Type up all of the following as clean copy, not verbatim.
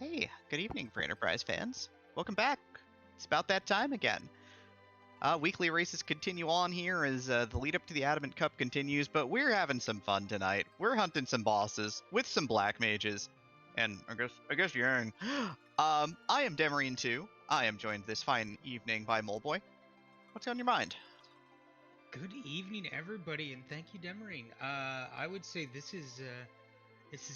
Hey, good evening for Enterprise fans. Welcome back. It's about that time again. Weekly races continue on here as the lead up to the Adamant Cup continues, but we're having some fun tonight. We're hunting some bosses with some black mages, and I guess Yang. I am Demarine too. I am joined this fine evening by Moleboy. What's on your mind? Good evening, everybody, and thank you, Demarine. I would say this is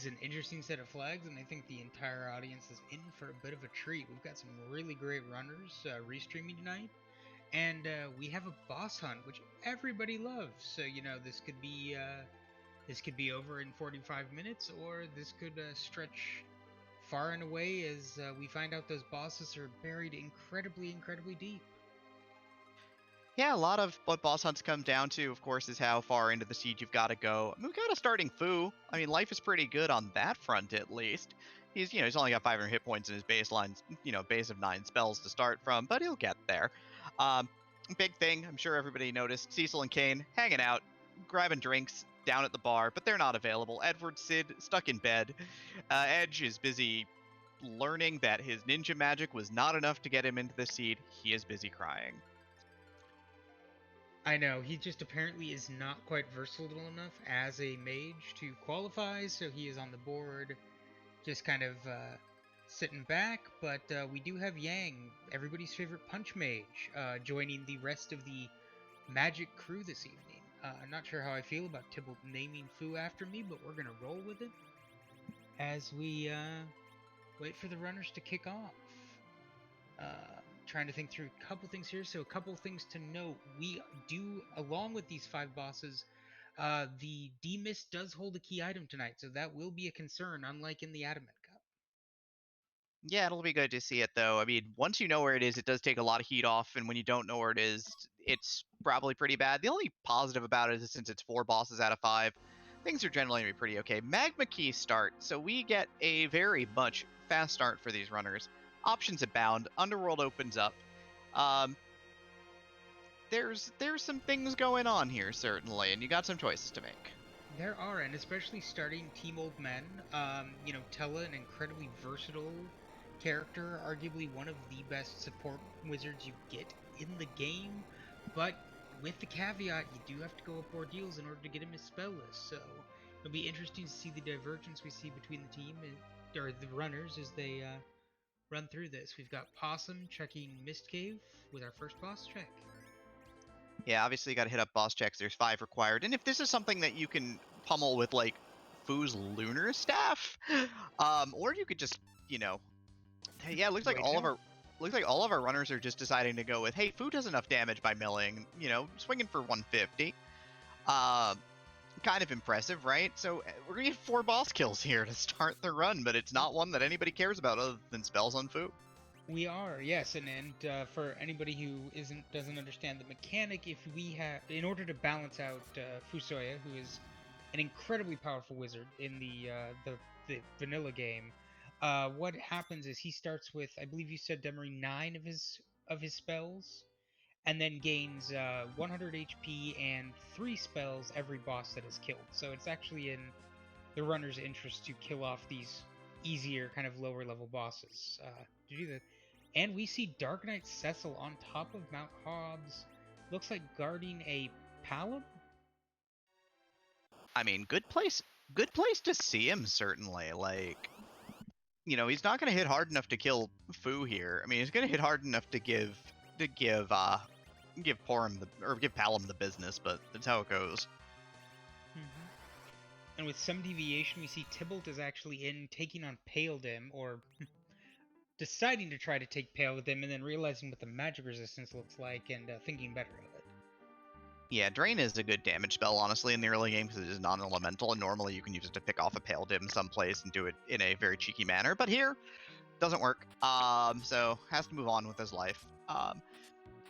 an interesting set of flags, and I think the entire audience is in for a bit of a treat. We've got some really great runners restreaming tonight, and we have a boss hunt, which everybody loves. So this could be over in 45 minutes, or this could stretch far and away as we find out those bosses are buried incredibly deep. Yeah, a lot of what boss hunts come down to, of course, is how far into the siege you've got to go. I mean, we got a starting Fu. I mean, life is pretty good on that front, at least. He's only got 500 hit points in his baseline, base of 9 spells to start from, but he'll get there. Um, Big thing, I'm sure everybody noticed, Cecil and Kane hanging out, grabbing drinks down at the bar, but they're not available. Edward Sid stuck in bed. Edge is busy learning that his ninja magic was not enough to get him into the seed. He is busy crying. I know, he just apparently is not quite versatile enough as a mage to qualify, so he is on the board, just kind of sitting back. But we do have Yang, everybody's favorite punch mage, joining the rest of the magic crew this evening. I'm not sure how I feel about Tybalt naming Fu after me, but we're going to roll with it as we wait for the runners to kick off. Trying to think through a couple things here. So a couple things to note. We do, along with these 5 bosses, the D-Mist does hold a key item tonight, so that will be a concern, unlike in the Adamant Cup. Yeah, it'll be good to see it though. I mean, once you know where it is, it does take a lot of heat off, and when you don't know where it is, it's probably pretty bad. The only positive about it is since it's 4 bosses out of 5, things are generally gonna be pretty okay. Magma Key start, so we get a very much fast start for these runners. Options abound. Underworld opens up. Um, there's some things going on here certainly, and you got some choices to make. There are, and especially starting Team Old Men. Tella, an incredibly versatile character, arguably one of the best support wizards you get in the game, but with the caveat, you do have to go up ordeals in order to get him his spell list, so it'll be interesting to see the divergence we see between the team or the runners as they run through this. We've got Possum checking Mist Cave with our first boss check. Yeah, obviously you got to hit up boss checks. There's 5 required, and if this is something that you can pummel with like Fu's lunar staff, or you could just, yeah, it looks like Wait, all of no. our runners are just deciding to go with, hey, Fu does enough damage by milling, swinging for 150. Kind of impressive, right? So we're gonna get 4 boss kills here to start the run, but it's not one that anybody cares about other than spells on Fu. We are, yes, and for anybody who doesn't understand the mechanic, in order to balance out Fusoya, who is an incredibly powerful wizard in the vanilla game, what happens is he starts with, I believe you said, Demery, 9 of his spells, and then gains 100 HP and 3 spells every boss that is killed. So it's actually in the runner's interest to kill off these easier, kind of lower level bosses to do that. And we see Dark Knight Cecil on top of Mount Hobbs. Looks like guarding a Palom? I mean, good place to see him certainly. Like, he's not gonna hit hard enough to kill Fu here. I mean, he's gonna hit hard enough to give give Palom the business, but that's how it goes. And with some deviation, we see Tybalt is actually in taking on Pale Dim, or deciding to try to take Pale Dim, and then realizing what the magic resistance looks like and thinking better of it. Yeah, Drain is a good damage spell, honestly, in the early game because it is non-elemental, and normally you can use it to pick off a Pale Dim someplace and do it in a very cheeky manner. But here, doesn't work. So has to move on with his life.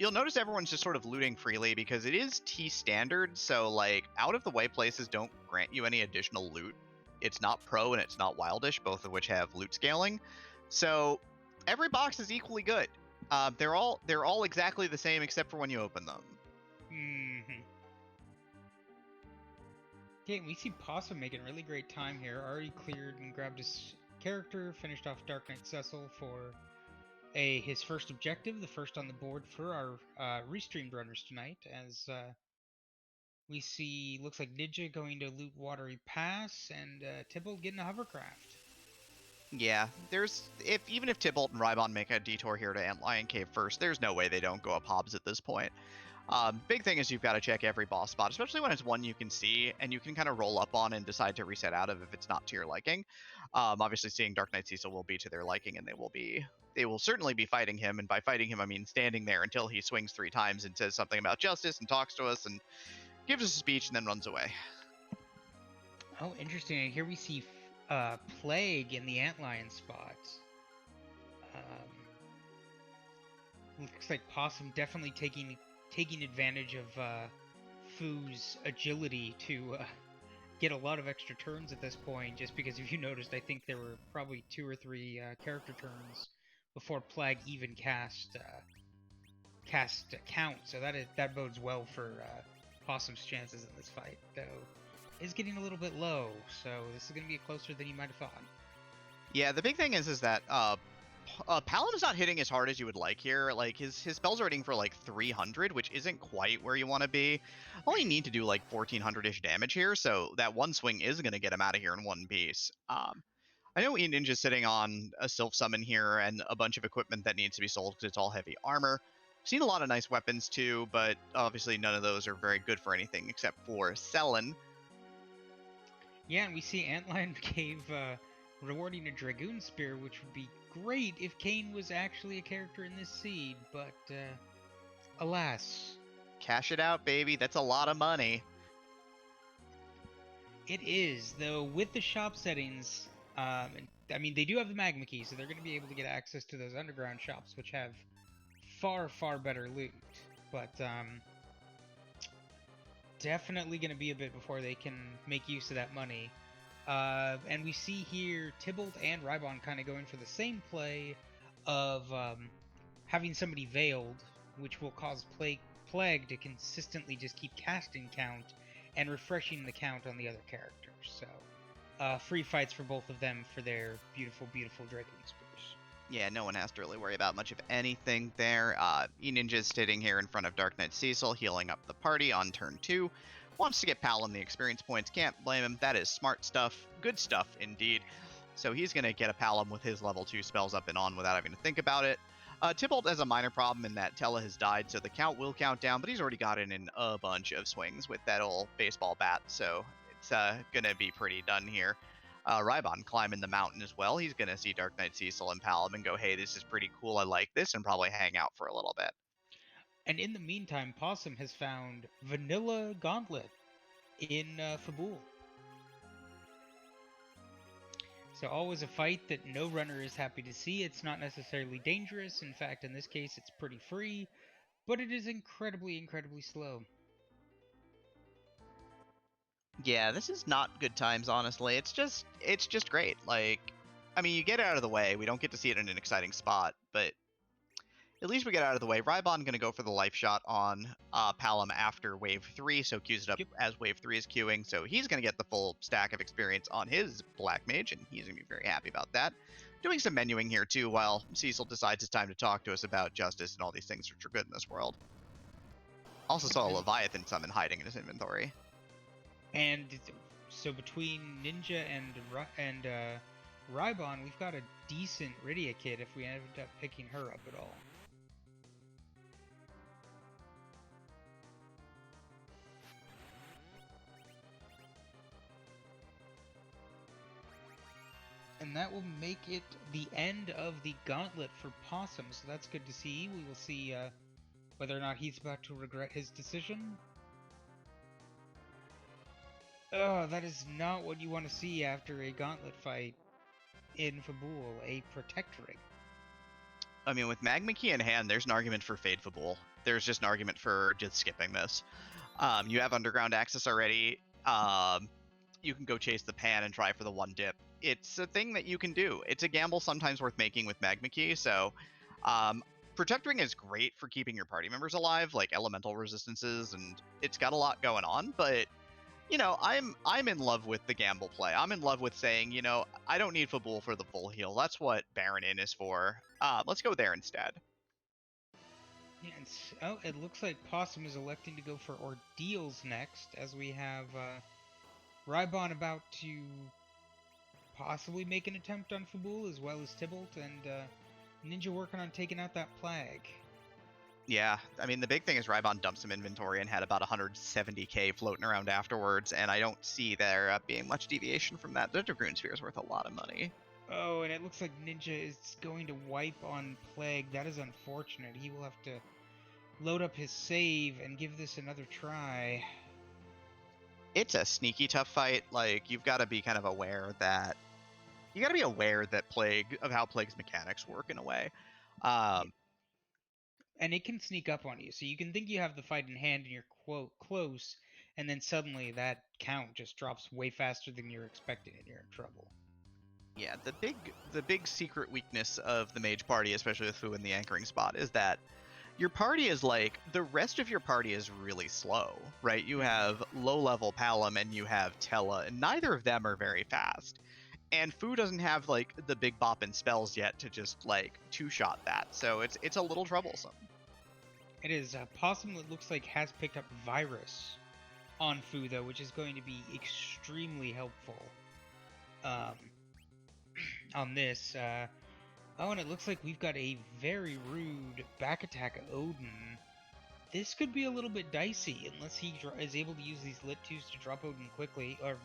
You'll notice everyone's just sort of looting freely because it is T standard, so like out of the way places don't grant you any additional loot. It's not pro and it's not wildish, both of which have loot scaling. So every box is equally good. They're all exactly the same except for when you open them. Okay, we see Possum making really great time here. Already cleared and grabbed his character, finished off Dark Knight Cecil for his first objective, the first on the board for our restreamed runners tonight, as we see, looks like Ninja going to loot Watery Pass, and Tybalt getting a hovercraft. Yeah, even if Tybalt and Rybon make a detour here to Antlion Cave first, there's no way they don't go up Hobbs at this point. Big thing is you've got to check every boss spot, especially when it's one you can see and you can kind of roll up on and decide to reset out of if it's not to your liking. Obviously, seeing Dark Knight Cecil will be to their liking, and they will certainly be fighting him. And by fighting him, I mean standing there until he swings 3 times and says something about justice and talks to us and gives us a speech and then runs away. Oh, interesting. And here we see Plague in the Antlion spot. Looks like Possum definitely taking advantage of Fu's agility to get a lot of extra turns at this point, just because if you noticed, I think there were probably 2 or 3 character turns before Plague even cast Count, so that bodes well for Possum's chances in this fight, though is getting a little bit low, so this is going to be closer than you might have thought. Yeah, the big thing is that Paladin's not hitting as hard as you would like here. Like, his spells are hitting for like 300, which isn't quite where you want to be. Only need to do like 1400-ish damage here, so that one swing is going to get him out of here in one piece. I know Ninja's sitting on a Sylph Summon here and a bunch of equipment that needs to be sold because it's all heavy armor. Seen a lot of nice weapons too, but obviously none of those are very good for anything except for selling. Yeah, and we see Antlion Cave rewarding a Dragoon Spear, which would be great if Kain was actually a character in this seed, but alas. Cash it out, baby. That's a lot of money. It is, though, with the shop settings, I mean, they do have the Magma Key, so they're going to be able to get access to those underground shops, which have far, far better loot, but definitely going to be a bit before they can make use of that money. And we see here Tybalt and Rybon kind of going for the same play of having somebody veiled, which will cause Plague to consistently just keep casting Count and refreshing the count on the other characters. So free fights for both of them for their beautiful, beautiful Dragon Spears. Yeah, no one has to really worry about much of anything there. E-Ninja's sitting here in front of Dark Knight Cecil, healing up the party on turn 2. Wants to get Palom the experience points. Can't blame him. That is smart stuff. Good stuff, indeed. So he's going to get a Palom with his level 2 spells up and on without having to think about it. Tybalt has a minor problem in that Tella has died, so the count will count down, but he's already gotten in a bunch of swings with that old baseball bat, so it's going to be pretty done here. Rybon climbing the mountain as well. He's going to see Dark Knight Cecil and Palom and go, hey, this is pretty cool, I like this, and probably hang out for a little bit. And in the meantime, Possum has found Vanilla Gauntlet in Fabul. So always a fight that no runner is happy to see. It's not necessarily dangerous. In fact, in this case, it's pretty free, but it is incredibly, incredibly slow. Yeah, this is not good times, honestly. It's just great. Like, I mean, you get it out of the way. We don't get to see it in an exciting spot, but at least we get out of the way. Rybon going to go for the life shot on Palom after wave 3, so queues it up as wave 3 is queuing. So he's going to get the full stack of experience on his Black Mage, and he's going to be very happy about that. Doing some menuing here, too, while Cecil decides it's time to talk to us about justice and all these things which are good in this world. Also saw a Leviathan summon hiding in his inventory. And so between Ninja and Rybon, we've got a decent Rydia kit if we end up picking her up at all. And that will make it the end of the gauntlet for Possum, so that's good to see. We will see whether or not he's about to regret his decision. Oh, that is not what you want to see after a gauntlet fight in Fabul, a Protectorate. I mean, with Magma Key in hand, there's an argument for Fade Fabul. There's just an argument for just skipping this. You have underground access already. You can go chase the pan and try for the one dip. It's a thing that you can do. It's a gamble sometimes worth making with Magma Key, so Protectoring is great for keeping your party members alive, like elemental resistances, and it's got a lot going on, but I'm in love with the gamble play. I'm in love with saying, I don't need Fabul for the full heal. That's what Baron Inn is for. Let's go there instead. Yeah, oh, it looks like Possum is electing to go for Ordeals next, as we have Rybon about to possibly make an attempt on Fabul, as well as Tybalt, and Ninja working on taking out that Plague. Yeah, I mean, the big thing is Rybon dumped some inventory and had about 170k floating around afterwards, and I don't see there being much deviation from that. The Dragoon Sphere is worth a lot of money. Oh, and it looks like Ninja is going to wipe on Plague. That is unfortunate. He will have to load up his save and give this another try. It's a sneaky tough fight. Like, you've got to be kind of aware that of how Plague's mechanics work in a way. And it can sneak up on you, so you can think you have the fight in hand and you're close, and then suddenly that count just drops way faster than you're expecting, and you're in trouble. Yeah, the big secret weakness of the Mage party, especially with Fu in the anchoring spot, is that your party is like, the rest of your party is really slow, right? You have low-level Palom and you have Tella, and neither of them are very fast. And Fu doesn't have, like, the big bop and spells yet to just, like, two-shot that, so it's a little troublesome. It is. Possum, it looks like, has picked up Virus on Fu, though, which is going to be extremely helpful on this. Oh, and it looks like we've got a very rude back attack Odin. This could be a little bit dicey unless he is able to use these Lit 2s to drop Odin quickly, or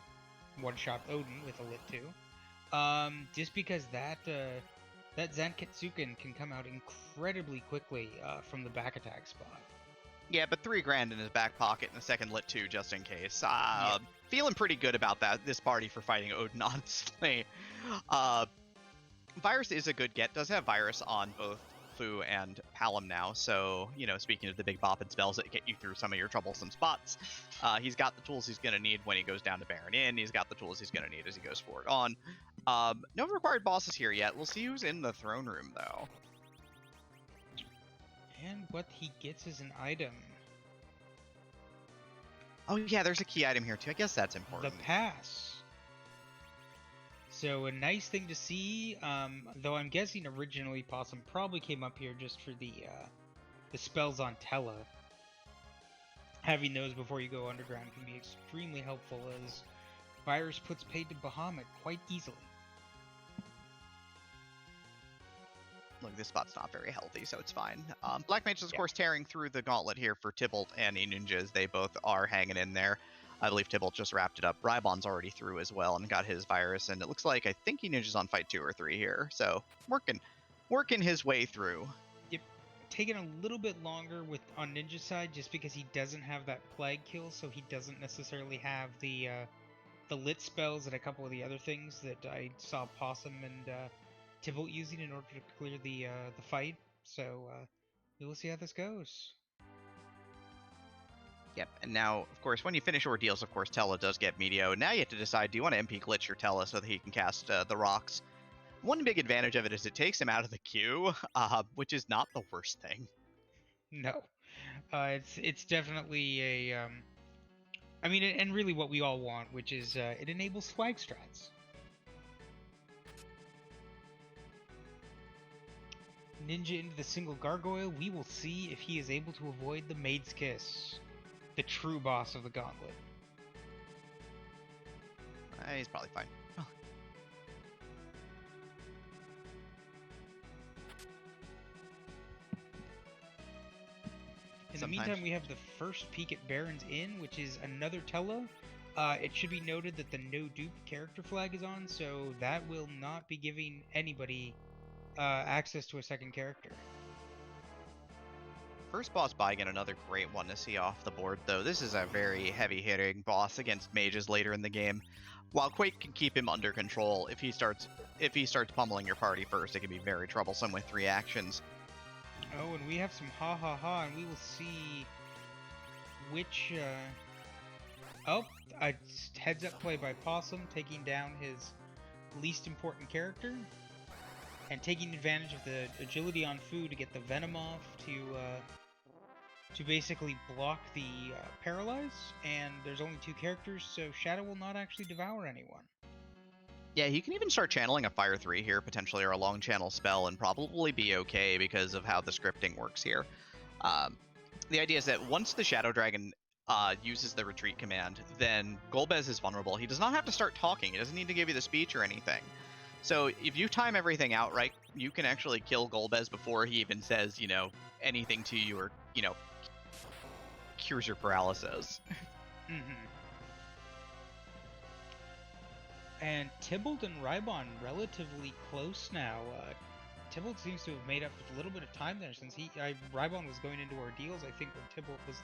one-shot Odin with a Lit 2. Just because that Zanketsuken can come out incredibly quickly from the back attack spot. Yeah, but $3,000 in his back pocket and a second Lit 2 just in case. Feeling pretty good about this party for fighting Odin, honestly. Virus is a good get. Does have Virus on both Fu and Palom now, so, speaking of the big bop and spells that get you through some of your troublesome spots, he's got the tools he's going to need when he goes down to Baron Inn. He's got the tools he's going to need as he goes forward on. No required bosses here yet. We'll see who's in the throne room, though. And what he gets is an item. Oh, yeah, there's a key item here, too. I guess that's important. The pass. So a nice thing to see, though I'm guessing originally Possum probably came up here just for the spells on Tella. Having those before you go underground can be extremely helpful, as Virus puts paid to Bahamut quite easily. Look, this spot's not very healthy, so it's fine. Black Mage is, of course, tearing through the gauntlet here for Tybalt and Ninjas. They both are hanging in there. I believe Tybalt just wrapped it up. Rybon's already through as well and got his Virus, and it looks like I think Ninja's on fight 2 or 3 here. So working his way through. Yep, taking a little bit longer on Ninja's side just because he doesn't have that Plague kill, so he doesn't necessarily have the lit spells and a couple of the other things that I saw Possum and Tybalt using in order to clear the fight. So we will see how this goes. Yep, and now, of course, when you finish Ordeals, of course, Tella does get Meteo. Now you have to decide, do you want to MP glitch your Tella so that he can cast the rocks? One big advantage of it is it takes him out of the queue, which is not the worst thing. No, it's definitely a I mean, and really what we all want, which is it enables swag strats. Ninja into the single gargoyle. We will see if he is able to avoid the Maid's Kiss, the true boss of the gauntlet. He's probably fine. In the meantime, we have the first peek at Baron's Inn, which is another Tella. It should be noted that the no dupe character flag is on, so that will not be giving anybody access to a second character. First boss by, again, another great one to see off the board, though. This is a very heavy-hitting boss against mages later in the game. While Quake can keep him under control, if he starts pummeling your party first, it can be very troublesome with reactions. Oh, and we have some ha, and we will see which, a heads-up play by Possum, taking down his least important character, and taking advantage of the agility on Fu to get the Venom off to to basically block the paralyze, and there's only 2 characters, so Shadow will not actually devour anyone. Yeah, he can even start channeling a Fire 3 here, potentially, or a long channel spell, and probably be okay because of how the scripting works here. The idea is that once the Shadow Dragon uses the retreat command, then Golbez is vulnerable. He does not have to start talking. He doesn't need to give you the speech or anything. So if you time everything out right, you can actually kill Golbez before he even says, anything to you or, cures your paralysis. Mm-hmm. And Tybalt and Rybon relatively close now. Tybalt seems to have made up a little bit of time there since Rybon was going into ordeals. I think when Tybalt was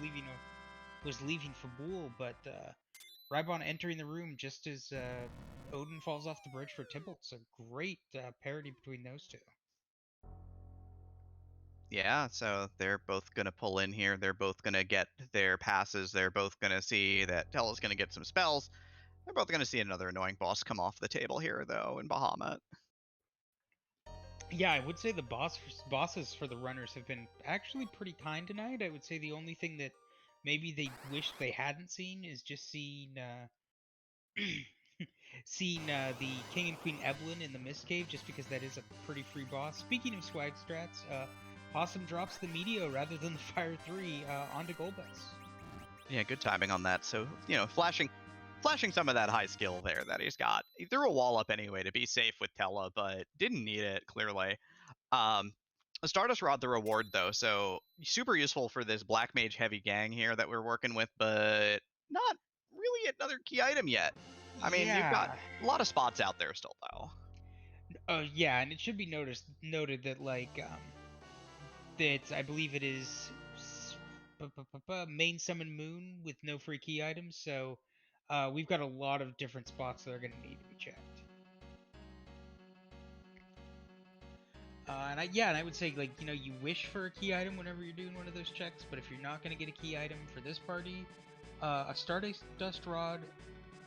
leaving for Boole, but Rybon entering the room just as Odin falls off the bridge for Tybalt. It's a great parody between those two. Yeah, so they're both going to pull in here. They're both going to get their passes. They're both going to see that Tella's going to get some spells. They're both going to see another annoying boss come off the table here, though, in Bahamut. Yeah, I would say the bosses for the runners have been actually pretty kind tonight. I would say the only thing that maybe they wish they hadn't seen is just seeing the King and Queen Evelyn in the Mist Cave, just because that is a pretty free boss. Speaking of swag strats, Possum drops the Meteo rather than the Fire 3 onto Golbez. Yeah, good timing on that. So, flashing some of that high skill there that he's got. He threw a wall up anyway to be safe with Tella, but didn't need it, clearly. A Stardust Rod, the reward, though, so super useful for this Black Mage heavy gang here that we're working with, but not really another key item yet. I mean, you've got a lot of spots out there still, though. Yeah, and it should be noted that, I believe it is main summon Moon with no free key items, so we've got a lot of different spots that are going to need to be checked. And I would say, you wish for a key item whenever you're doing one of those checks, but if you're not going to get a key item for this party, a Stardust Rod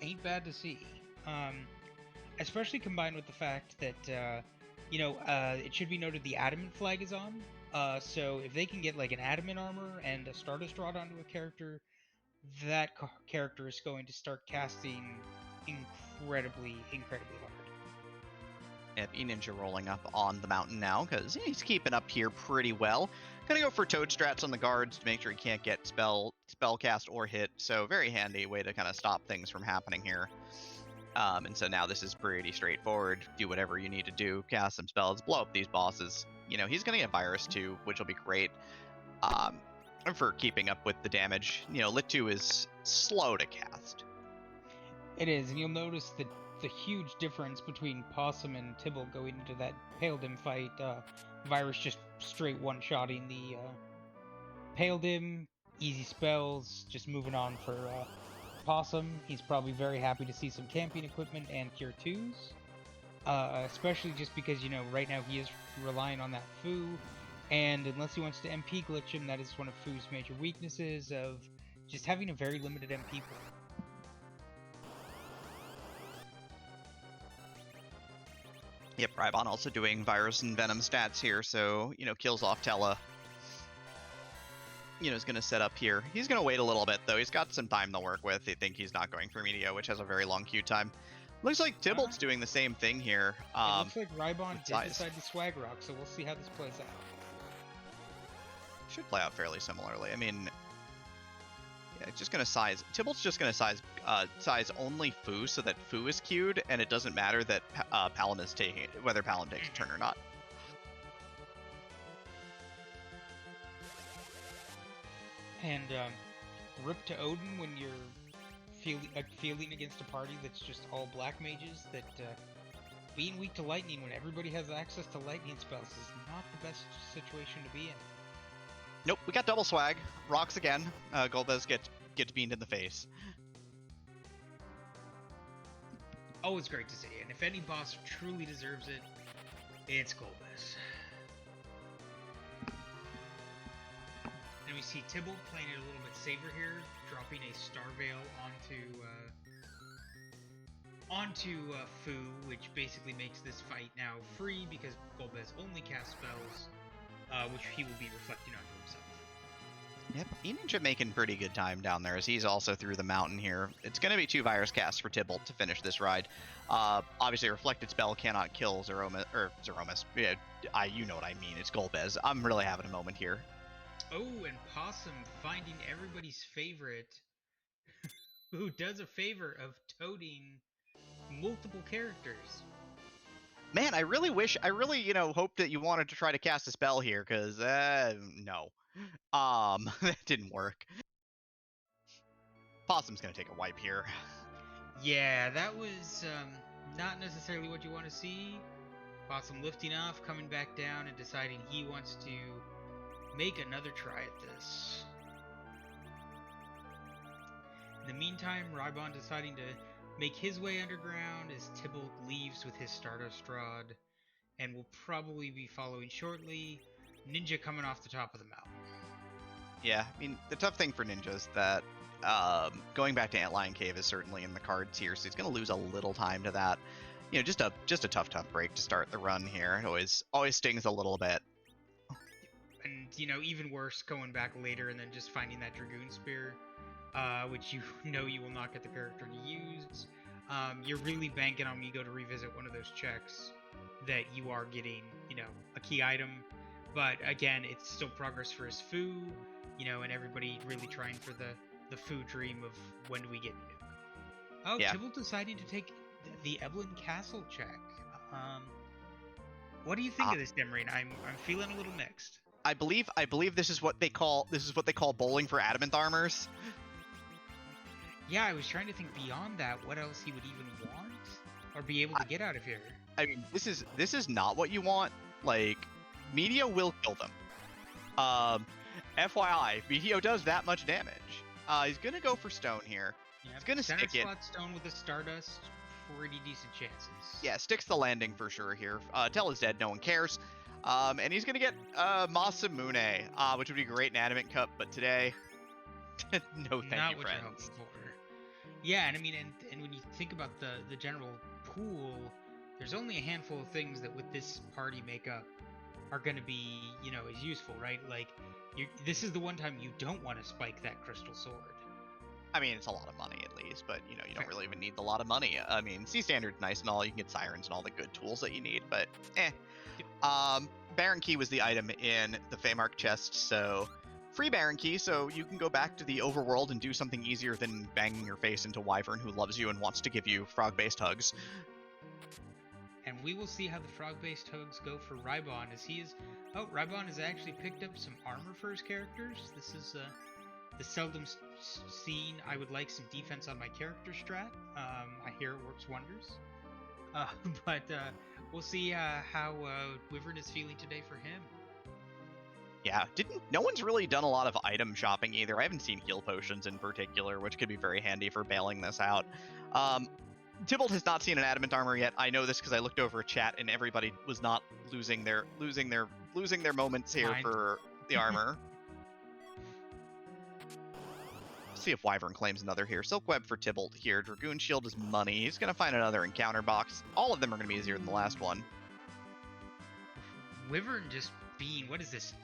ain't bad to see. Especially combined with the fact that, it should be noted the Adamant flag is on. So if they can get, an Adamant armor and a Stardust Rod onto a character, that character is going to start casting incredibly hard. Yep, E-Ninja rolling up on the mountain now, because he's keeping up here pretty well. Gonna go for Toad Strats on the guards to make sure he can't get spell cast or hit, so very handy way to kind of stop things from happening here. And so now this is pretty straightforward. Do whatever you need to do, cast some spells, blow up these bosses. He's gonna get Virus too, which will be great. For keeping up with the damage. Lit 2 is slow to cast. It is, and you'll notice that the huge difference between Possum and Tybalt going into that Pale Dim fight. Virus just straight one-shotting the Pale Dim, easy spells, just moving on for Possum. He's probably very happy to see some camping equipment and Cure 2s. Especially just because, right now he is relying on that Fu, and unless he wants to MP glitch him, that is one of Fu's major weaknesses, of just having a very limited MP pool. Yep, Rybon also doing Virus and Venom stats here, so, kills off Tella. Is going to set up here. He's going to wait a little bit, though. He's got some time to work with. I think he's not going for Meteo, which has a very long queue time. Looks like Tybalt's doing the same thing here. It looks like Rybon did decide to swag rock, so we'll see how this plays out. Should play out fairly similarly. I mean, yeah, it's just going to size. Tybalt's just going to size only Fu so that Fu is queued, and it doesn't matter that Paladin is taking it, whether Paladin takes a turn or not. And rip to Odin when you're feeling against a party that's just all black mages, that being weak to lightning when everybody has access to lightning spells is not the best situation to be in. Nope, we got double swag. Rocks again. Golbez gets beamed in the face. Always great to see, and if any boss truly deserves it, it's Golbez. And we see Tybalt playing it a little bit safer here, dropping a Star Veil onto Fu, which basically makes this fight now free because Golbez only casts spells, which he will be reflecting onto himself. Yep, E-Ninja making pretty good time down there as he's also through the mountain here. It's going to be 2 virus casts for Tybalt to finish this ride. Obviously, Reflected Spell cannot kill Zeromus. Yeah, you know what I mean. It's Golbez. I'm really having a moment here. Oh, and Possum finding everybody's favorite, who does a favor of toting multiple characters. Man, I really, hope that you wanted to try to cast a spell here, because, no. That didn't work. Possum's gonna take a wipe here. Yeah, that was not necessarily what you want to see. Possum lifting off, coming back down, and deciding he wants to make another try at this. In the meantime, Rybon deciding to make his way underground as Tybalt leaves with his Stardust Rod, and will probably be following shortly. Ninja coming off the top of the mountain. Yeah, I mean, the tough thing for Ninja is that going back to Antlion Cave is certainly in the cards here, so he's going to lose a little time to that. You know, just a tough break to start the run here. It always stings a little bit. And, you know, even worse, going back later and then just finding that Dragoon Spear, which you know you will not get the character to use. You're really banking on Migo to revisit one of those checks that you are getting, you know, a key item. But again, it's still progress for his Foo, you know, and everybody really trying for the Foo dream of when do we get Nuke. Oh, yeah. Tybalt deciding to take the Evelyn Castle check. What do you think of this, Demarine? I'm feeling a little mixed. I believe this is what they call bowling for adamant armors. Yeah, I was trying to think beyond that, what else he would even want or be able to get out of here. I mean, this is not what you want. Like, Meteor will kill them. FYI, Meteor does that much damage. He's gonna go for stone here. Yep. He's gonna stick it. Stone with the Stardust, pretty decent chances. Yeah, sticks the landing for sure here. Tell is dead, no one cares. And he's gonna get Masamune, which would be great in Adamant Cup, but today, no thank not you, what friends. You're hoping for. Yeah, and I mean, and when you think about the general pool, there's only a handful of things that with this party makeup are going to be, you know, as useful, right? Like, this is the one time you don't want to spike that crystal sword. I mean, it's a lot of money at least, but, you know, you don't really even need a lot of money. I mean, C Standard's nice and all. You can get Sirens and all the good tools that you need, but Baron Key was the item in the Feymark chest, so free Baron Key, so you can go back to the overworld and do something easier than banging your face into Wyvern, who loves you and wants to give you frog-based hugs. And we will see how the frog-based hugs go for Rybon, as he is... Oh, Rybon has actually picked up some armor for his characters. This is the seldom seen I would like some defense on my character strat. I hear it works wonders. But we'll see how Wyvern is feeling today for him. Yeah, no one's really done a lot of item shopping either. I haven't seen heal potions in particular, which could be very handy for bailing this out. Tybalt has not seen an adamant armor yet. I know this because I looked over a chat and everybody was not losing their moments here for the armor. See if Wyvern claims another here. Silk Web for Tybalt here. Dragoon Shield is money. He's gonna find another encounter box. All of them are gonna be easier than the last one. Wyvern just being, what is this,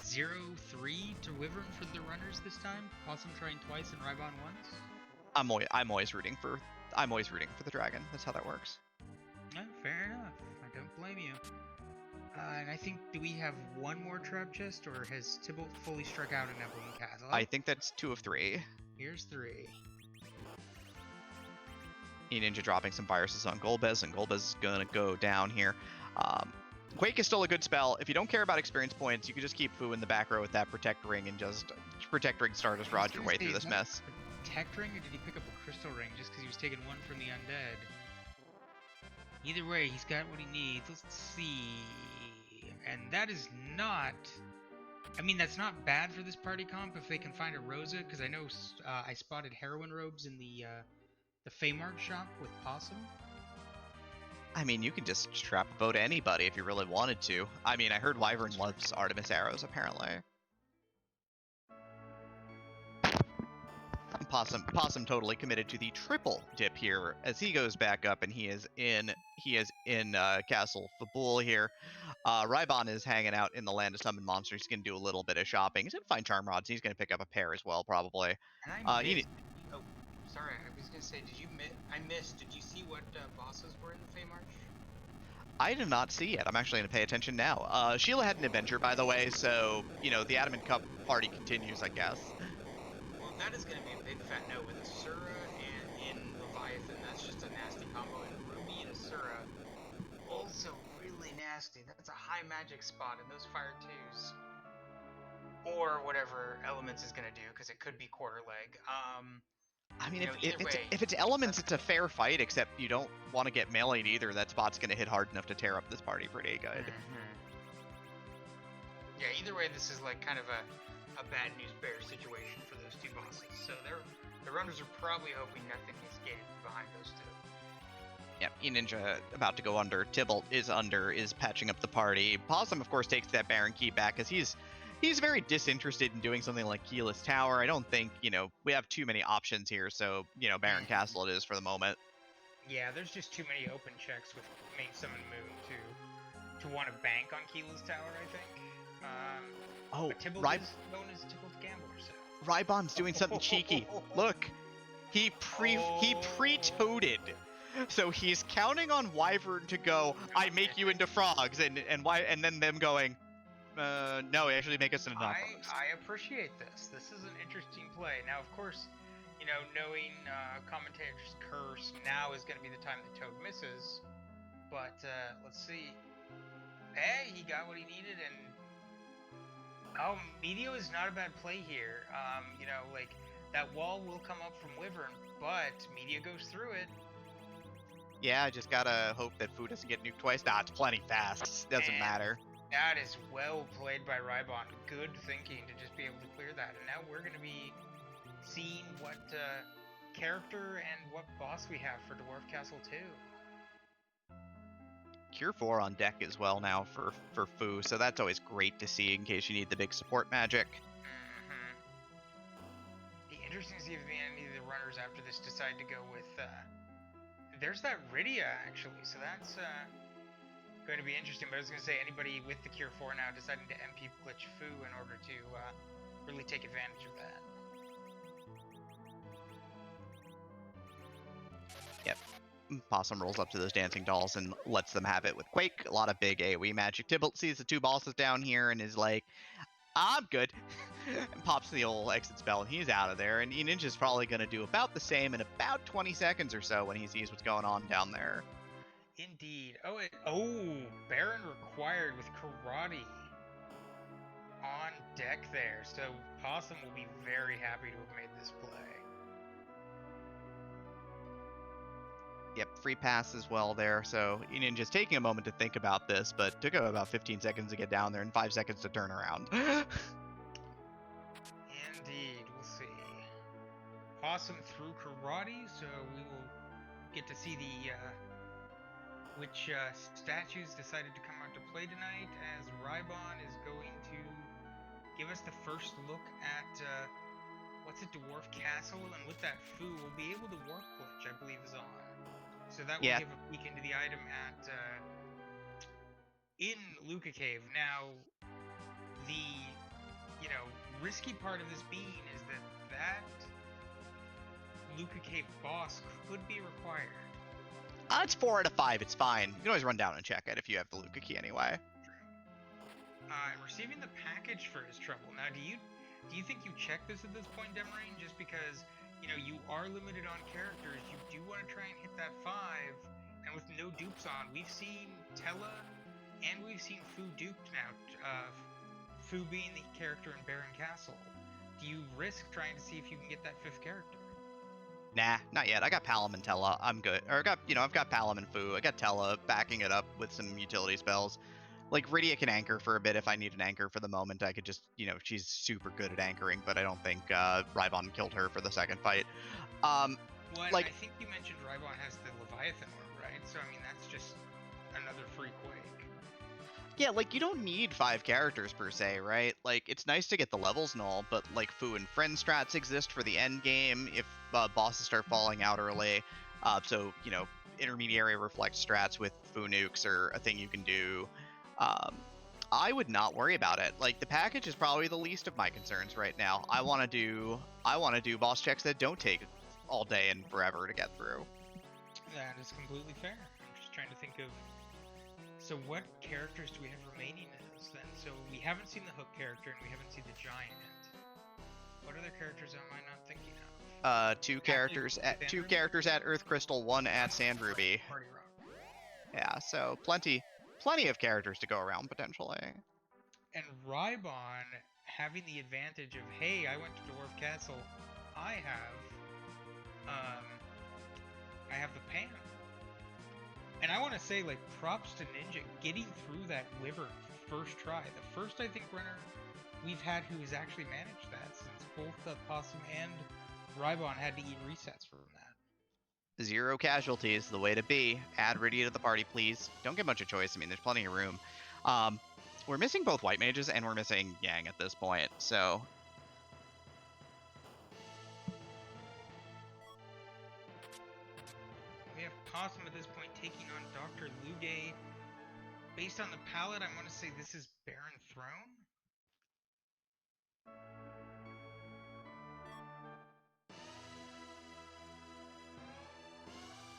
0-3 to Wyvern for the runners this time? Possum trying twice and Rybon once? I'm always rooting for the dragon. That's how that works. Fair enough. I don't blame you. And I think, do we have one more trap chest, or has Tybalt fully struck out in Evelyn Castle? I think that's 2 of 3. Here's 3. E-Ninja dropping some viruses on Golbez, and Golbez is gonna go down here. Quake is still a good spell. If you don't care about experience points, you can just keep Fu in the back row with that Protect Ring and just Protect Ring Stardust Rod your way through this mess. Protect Ring, or did he pick up a Crystal Ring just because he was taking one from the Undead? Either way, he's got what he needs. Let's see. And that is not... I mean, that's not bad for this party comp if they can find a Rosa, because I know I spotted heroin robes in the Feymark shop with Possum. I mean, you can just strap a bow to anybody if you really wanted to. I mean, I heard Wyvern loves Artemis arrows, apparently. Possum totally committed to the triple dip here as he goes back up, and he is in Castle Fabul here. Rybon is hanging out in the land of summon monsters. He's going to do a little bit of shopping. He's going to find charm rods. He's going to pick up a pair as well, probably. And I missed. Oh, sorry. I was gonna say, did you miss? I missed. Did you see what bosses were in the Fey March? I did not see it. I'm actually going to pay attention now. Sheila had an adventure, by the way, so, the Adamant Cup party continues, I guess. Well, that is gonna be a big fat no with Asura and in Leviathan. That's just a nasty combo. And Ruby and Asura, also really nasty. That's a high magic spot in those fire twos. Or whatever Elements is gonna do, because it could be quarter leg. I mean, Either way, if it's Elements, it's a fair fight, except you don't want to get meleeed either. That spot's going to hit hard enough to tear up this party pretty good. Yeah, either way, this is like kind of a bad news bear situation for those two bosses. So the runners are probably hoping nothing is gained behind those two. Yep, E-Ninja about to go under. Tybalt is under, is patching up the party. Possum, of course, takes that Baron key back, because he's very disinterested in doing something like Keyless Tower. I don't think, we have too many options here, so, Baron Castle it is for the moment. Yeah, there's just too many open checks with Main Summon Moon to want to bank on Keyless Tower, I think. But Tybalt is known as Tybalt Gambler, so... Rybon's doing something cheeky. Look, he pre-toted. So he's counting on Wyvern to go, I make you into frogs, and then them going, no, actually make us into knockoffs. I appreciate this. This is an interesting play. Now, of course, knowing commentator's curse, now is going to be the time that Toad misses. But let's see. Hey, he got what he needed, and Meteor is not a bad play here. Like that wall will come up from Wyvern, but Meteor goes through it. Yeah, I just gotta hope that Fu doesn't get nuked twice. Nah, it's plenty fast. Doesn't matter. That is well played by Rybon. Good thinking to just be able to clear that. And now we're going to be seeing what character and what boss we have for Dwarf Castle 2. Cure 4 on deck as well now for Fu, so that's always great to see in case you need the big support magic. Be interesting to see if any of the runners after this decide to go with... there's that Rydia, actually, so that's... going to be interesting, but I was going to say anybody with the Cure 4 now deciding to MP glitch Fu in order to really take advantage of that. Yep. Possum rolls up to those dancing dolls and lets them have it with Quake. A lot of big AoE magic. Tybalt sees the two bosses down here and is like, I'm good. And pops the old exit spell and he's out of there. And E-Ninja's probably going to do about the same in about 20 seconds or so when he sees what's going on down there. Indeed. Baron required with Karate on deck there. So Possum will be very happy to have made this play. Yep, free pass as well there. So E-Ninja's taking a moment to think about this, but took him about 15 seconds to get down there and 5 seconds to turn around. Indeed, we'll see. Possum through Karate, so we will get to see the which statues decided to come out to play tonight, as Rybon is going to give us the first look at what's it, Dwarf Castle, and with that Fu, we'll be able to warp glitch, I believe, is on. So that will give a peek into the item at in Luca Cave. Now, the risky part of this being is that Luca Cave boss could be required. It's 4 out of 5. It's fine. You can always run down and check it if you have the Luca key anyway. Receiving the package for his trouble. Now, do you think you check this at this point, Demarine? Just because you are limited on characters, you do want to try and hit that 5, and with no dupes on, we've seen Tella and we've seen Fu duped now. Fu being the character in Baron Castle. Do you risk trying to see if you can get that 5th character? Nah, not yet. I got Palom and Tella. I'm good. Or I've got Palom and Fu. I got Tella backing it up with some utility spells. Like, Rydia can anchor for a bit if I need an anchor for the moment. I could just, she's super good at anchoring, but I don't think Rybon killed her for the second fight. I think you mentioned Rybon has the Leviathan orb, right? So, I mean, that's just another free Quake. Yeah, like, you don't need 5 characters per se, right? Like, it's nice to get the levels and all, but, like, Fu and friend strats exist for the end game if bosses start falling out early. So, intermediary reflect strats with Fu nukes are a thing you can do. Um, I would not worry about it. Like, the package is probably the least of my concerns right now. I want to do boss checks that don't take all day and forever to get through. That is completely fair. I'm just trying to think of. So what characters do we have remaining in this then? So we haven't seen the Hook character and we haven't seen the Giant. What other characters am I not thinking of? Two characters at Earth Crystal, one at Sand Ruby. Party Rock. Yeah, so plenty of characters to go around potentially. And Rybon having the advantage of, hey, I went to Dwarf Castle. I have the pan. And I want to say, like, props to Ninja getting through that wyvern first try. The first, I think, runner we've had who has actually managed that, since both the Possum and Rybon had to eat resets from that. 0 casualties, the way to be. Add Rydia to the party, please. Don't get much of choice. I mean, there's plenty of room. We're missing both white mages and we're missing Yang at this point, so... We have Possum at this point taking on Dr. Lugay. Based on the palette, I want to say this is Baron Throne?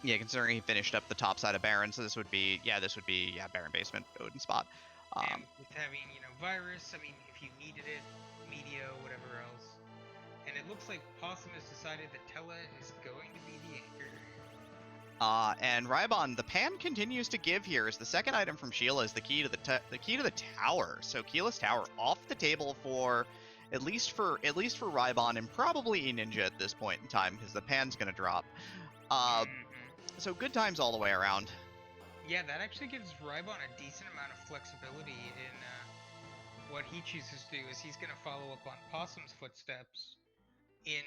Yeah, considering he finished up the top side of Baron, so this would be Baron Basement, Odin spot. And with having, Virus, I mean, if you needed it, Medio, whatever else. And it looks like Possum has decided that Tella is going to be the anchor. And Rybon, the pan continues to give here, as the second item from Sheila is the key to the tower. So Keyless Tower off the table for at least for Rybon and probably Ninja at this point in time, because the pan's gonna drop. So good times all the way around. Yeah, that actually gives Rybon a decent amount of flexibility in what he chooses to do. Is he's going to follow up on Possum's footsteps in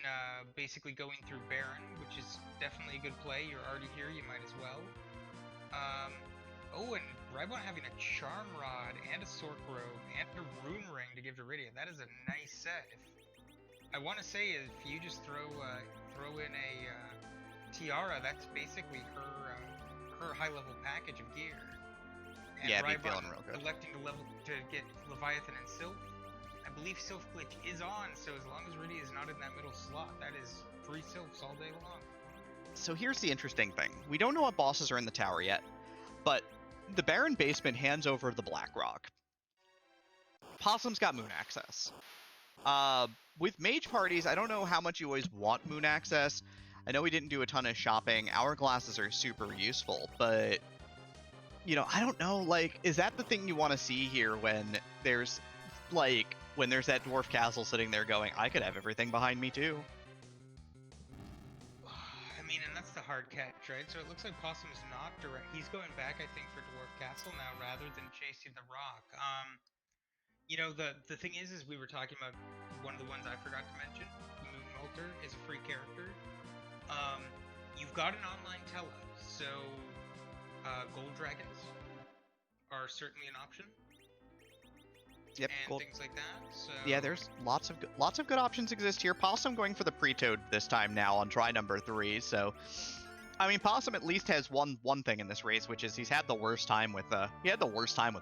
basically going through Baron, which is definitely a good play. You're already here, you might as well. And Rybon having a Charm Rod and a Sork Robe and a Rune Ring to give to Rydia. That is a nice set. I want to say if you just throw in a Tiara, that's basically her high-level package of gear. And yeah, be Rybon feeling real good. electing to get Leviathan and Sylph. I believe Sylph Glitch is on, so as long as Rydia is not in that middle slot, that is free Sylphs all day long. So here's the interesting thing. We don't know what bosses are in the tower yet, but the Baron Basement hands over the Blackrock. Possum's got moon access. With mage parties, I don't know how much you always want moon access. I know we didn't do a ton of shopping. Hourglasses are super useful, but, I don't know, like, is that the thing you want to see here when there's that dwarf castle sitting there going, I could have everything behind me too? I mean, and that's the hard catch, right? So it looks like Possum is not direct. He's going back, I think, for Dwarf Castle now rather than chasing the rock. The thing is we were talking about one of the ones I forgot to mention. Moon Molter is a free character. You've got an online Tella, so gold dragons are certainly an option. Yep, and gold. Things like that. So yeah, there's lots of good options exist here. Possum going for the pre-toad this time now on try number 3. So, I mean, Possum at least has one thing in this race, which is he's had the worst time with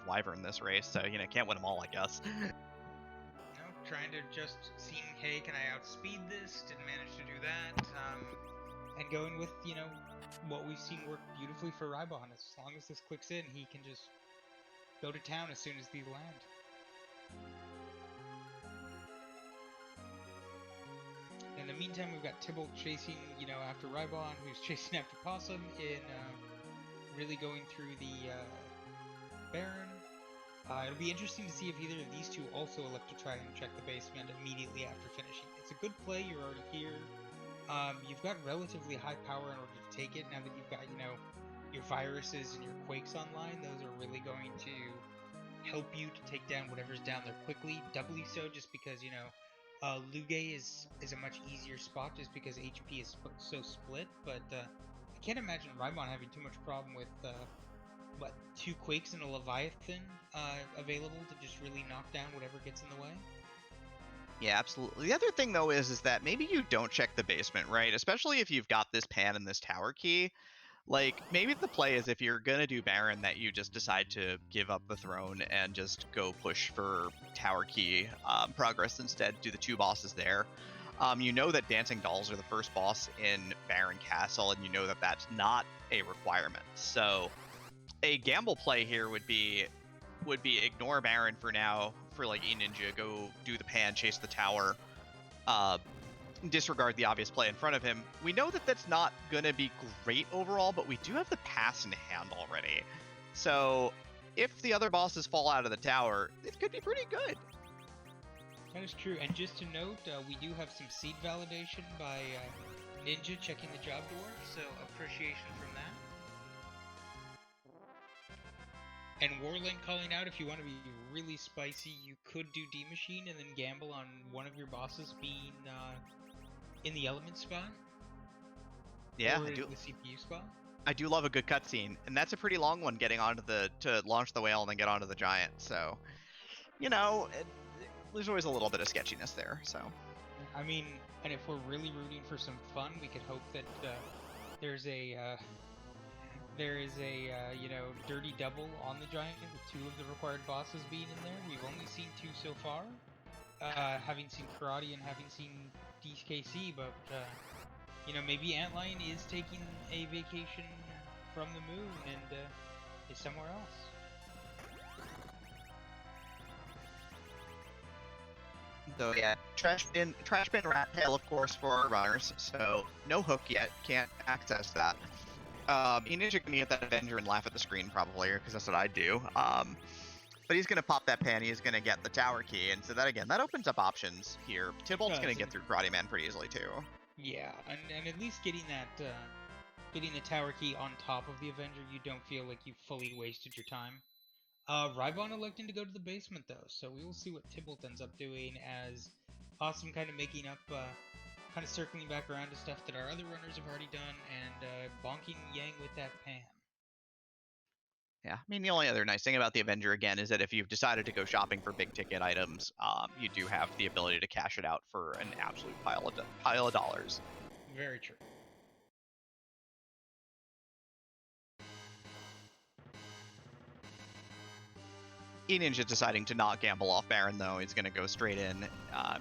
Wyvern in this race. So can't win them all, I guess. Trying to just seeing, hey, can I outspeed this? Didn't manage to do that. And going with what we've seen work beautifully for Rybon. As long as this clicks in, he can just go to town as soon as these land. In the meantime, we've got Tybalt chasing, after Rybon, who's chasing after Possum in really going through the Baron. It'll be interesting to see if either of these two also elect to try and check the basement immediately after finishing. It's a good play, you're already here. You've got relatively high power in order to take it. Now that you've got, your viruses and your quakes online, those are really going to help you to take down whatever's down there quickly. Doubly so just because, Lugay is a much easier spot just because HP is so split. But I can't imagine Rybon having too much problem with 2 Quakes and a Leviathan available to just really knock down whatever gets in the way? Yeah, absolutely. The other thing, though, is that maybe you don't check the basement, right? Especially if you've got this pan and this tower key. Like, maybe the play is if you're gonna do Baron that you just decide to give up the throne and just go push for tower key progress instead, do the 2 bosses there. You know that Dancing Dolls are the first boss in Baron Castle, and you know that that's not a requirement. So a gamble play here would be ignore Baron for now, for like E-Ninja, go do the pan, chase the tower, disregard the obvious play in front of him. We know that that's not going to be great overall, but we do have the pass in hand already. So if the other bosses fall out of the tower, it could be pretty good. That is true. And just to note, we do have some seed validation by Ninja checking the job door, so appreciation from that. And Warlink calling out, if you want to be really spicy, you could do D-Machine and then gamble on one of your bosses being in the element spot. Yeah, or I do. The CPU spot. I do love a good cutscene, and that's a pretty long one, getting onto to launch the whale and then get onto the giant. So, you know, there's always a little bit of sketchiness there. So, I mean, and if we're really rooting for some fun, we could hope that there's a you know, dirty double on the giant with 2 of the required bosses being in there. We've only seen 2 so far, having seen Karate and having seen DKC, but you know, maybe Antlion is taking a vacation from the moon and is somewhere else. So yeah, trash bin rat tail, of course, for our runners. So no hook yet, can't access that. E-Ninja can get that Avenger and laugh at the screen probably, because that's what I do. But he's gonna pop that pan. He's gonna get the tower key, and so that again, that opens up options here. Tybalt's gonna get through Karate Man pretty easily too. Yeah, and at least getting that, getting the tower key on top of the Avenger, you don't feel like you fully wasted your time. Rybon electing to go to the basement though, so we will see what Tybalt ends up doing, as Awesome kind of making up, kind of circling back around to stuff that our other runners have already done, and bonking Yang with that pan. Yeah, I mean, the only other nice thing about the Avenger, again, is that if you've decided to go shopping for big ticket items, you do have the ability to cash it out for an absolute pile of dollars. Very true. E-Ninja deciding to not gamble off Baron, though. He's going to go straight in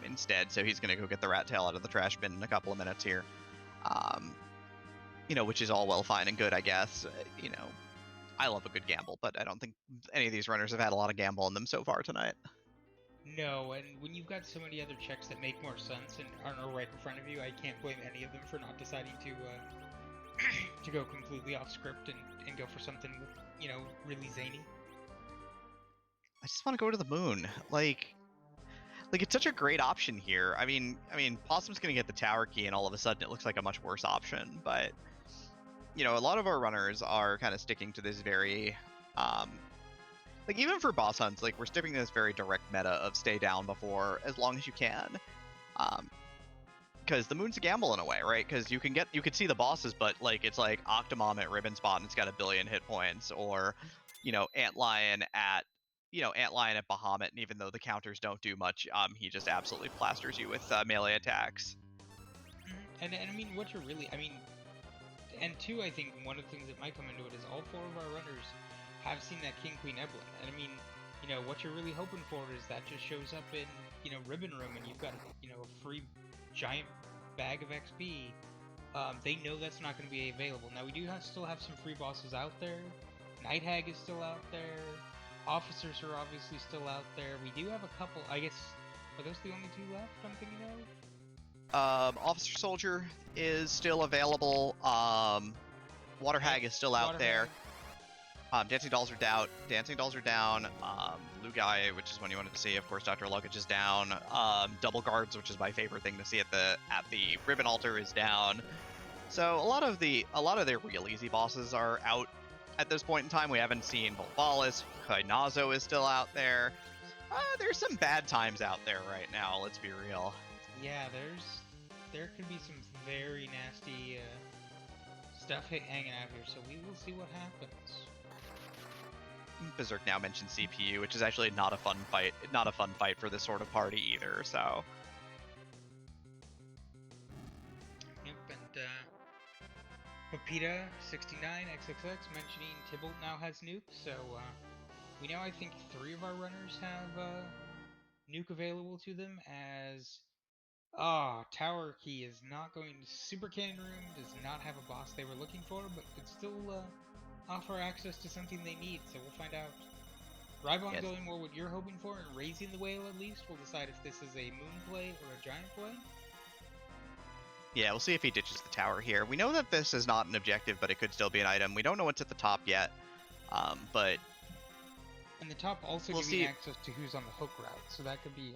instead, so he's going to go get the rat tail out of the trash bin in a couple of minutes here. You know, which is all well, fine, and good, I guess. You know, I love a good gamble, but I don't think any of these runners have had a lot of gamble in them so far tonight. No, and when you've got so many other checks that make more sense and are right in front of you, I can't blame any of them for not deciding to to go completely off script and go for something, you know, really zany. I just want to go to the moon. Like it's such a great option here. I mean, Possum's gonna get the tower key, and all of a sudden it looks like a much worse option. But you know, a lot of our runners are kind of sticking to this very, like even for boss hunts, like we're sticking to this very direct meta of stay down before as long as you can, because the moon's a gamble in a way, right? Because you can see the bosses, but like it's like Octomom at Ribbon Spot and it's got 1 billion hit points, or you know, Antlion at Bahamut, and even though the counters don't do much, he just absolutely plasters you with melee attacks. And I mean, what you're really, I mean, and 2, I think one of the things that might come into it is all 4 of our runners have seen that King Queen Evelyn, and I mean, you know, what you're really hoping for is that just shows up in, you know, Ribbon Room, and you've got, you know, a free giant bag of XP. They know that's not going to be available. Now we do still have some free bosses out there. Night Hag is still out there. Officers are obviously still out there. We do have a couple, I guess, are those the only 2 left I'm thinking of? Officer Soldier is still available. Water Hag is still out there. Dancing Dolls are down. Blue Guy, which is one you wanted to see. Of course, Dr. Luggage is down. Double Guards, which is my favorite thing to see at the Ribbon Altar, is down. So a lot of their real easy bosses are out at this point in time. We haven't seen Volvalis. Kainazo is still out there. There's some bad times out there right now, let's be real. Yeah, there could be some very nasty stuff hanging out here, so we will see what happens. Berserk now mentioned CPU, which is actually not a fun fight for this sort of party either, so. Yep, and Papita69XXX mentioning Tybalt now has nuke, so we now I think 3 of our runners have nuke available to them as Tower Key is not going to Super Cannon Room, does not have a boss they were looking for, but could still offer access to something they need, so we'll find out. Rybon Yes. going more what you're hoping for and raising the whale at least. We'll decide if this is a moon play or a giant play. Yeah, we'll see if he ditches the tower here. We know that this is not an objective, but it could still be an item. We don't know what's at the top yet, but... And the top also we'll giving see. access to who's on the hook route, so that could be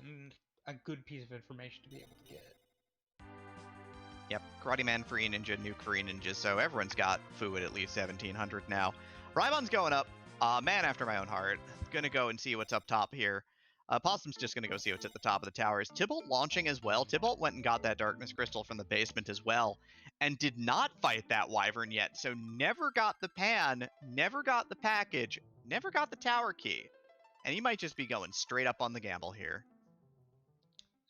a good piece of information to be able to get. Yep, Karate Man, Free Ninja, Nuke Free Ninja, so everyone's got Fu at least 1700 now. Rybon's going up. Man after my own heart. Gonna go and see what's up top here. Possum's just gonna go see what's at the top of the towers. Tybalt launching as well. Tybalt went and got that Darkness Crystal from the basement as well, and did not fight that Wyvern yet, so never got the pan, never got the package, never got the tower key. And he might just be going straight up on the gamble here.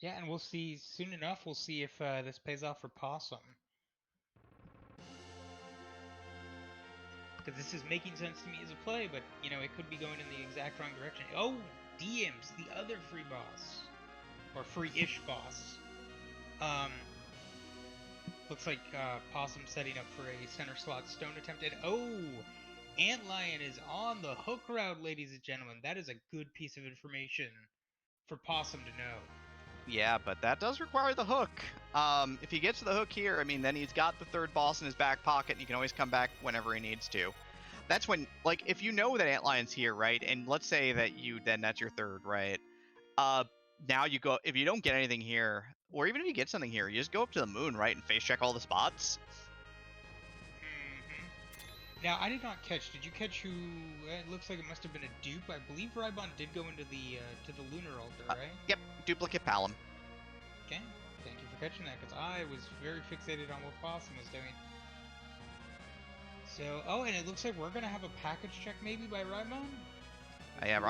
Yeah, and we'll see soon enough. We'll see if this pays off for Possum. Because this is making sense to me as a play, but, you know, it could be going in the exact wrong direction. Oh, DMs, the other free boss. Or free-ish boss. Looks like Possum setting up for a center slot stone attempt. And, Antlion is on the hook route, ladies and gentlemen. That is a good piece of information for Possum to know. Yeah, but that does require the hook. If he gets the hook here, I mean, then he's got the third boss in his back pocket, and he can always come back whenever he needs to. That's when, like, if you know that Antlion's here, right, and let's say that that's your third, right? Now you go, if you don't get anything here, or even if you get something here, you just go up to the moon, right, and face check all the spots. Now, I did not catch. Did you catch who? It looks like it must have been a dupe. I believe Rybon did go into the to the lunar altar, right? Yep, duplicate Palom. Okay, thank you for catching that, because I was very fixated on what Possum was doing. So, and it looks like we're gonna have a package check maybe by Rybon. Yeah,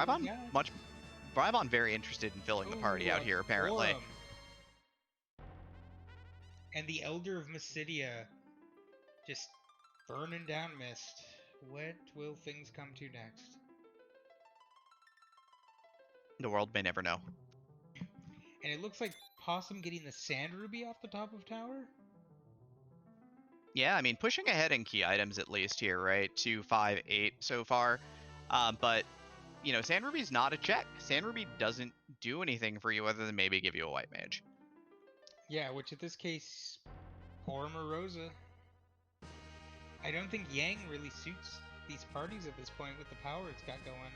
Rybon very interested in filling the party out here, apparently. Forum. And the Elder of Mysidia just burning down mist. What will things come to next? The world may never know. And it looks like Possum getting the Sand Ruby off the top of tower? Yeah, I mean, pushing ahead in key items at least here, right? 2, 5, 8 so far. But, you know, Sand Ruby's not a check. Sand Ruby doesn't do anything for you other than maybe give you a white mage. Yeah, which in this case, poor Morosa. I don't think Yang really suits these parties at this point with the power it's got going.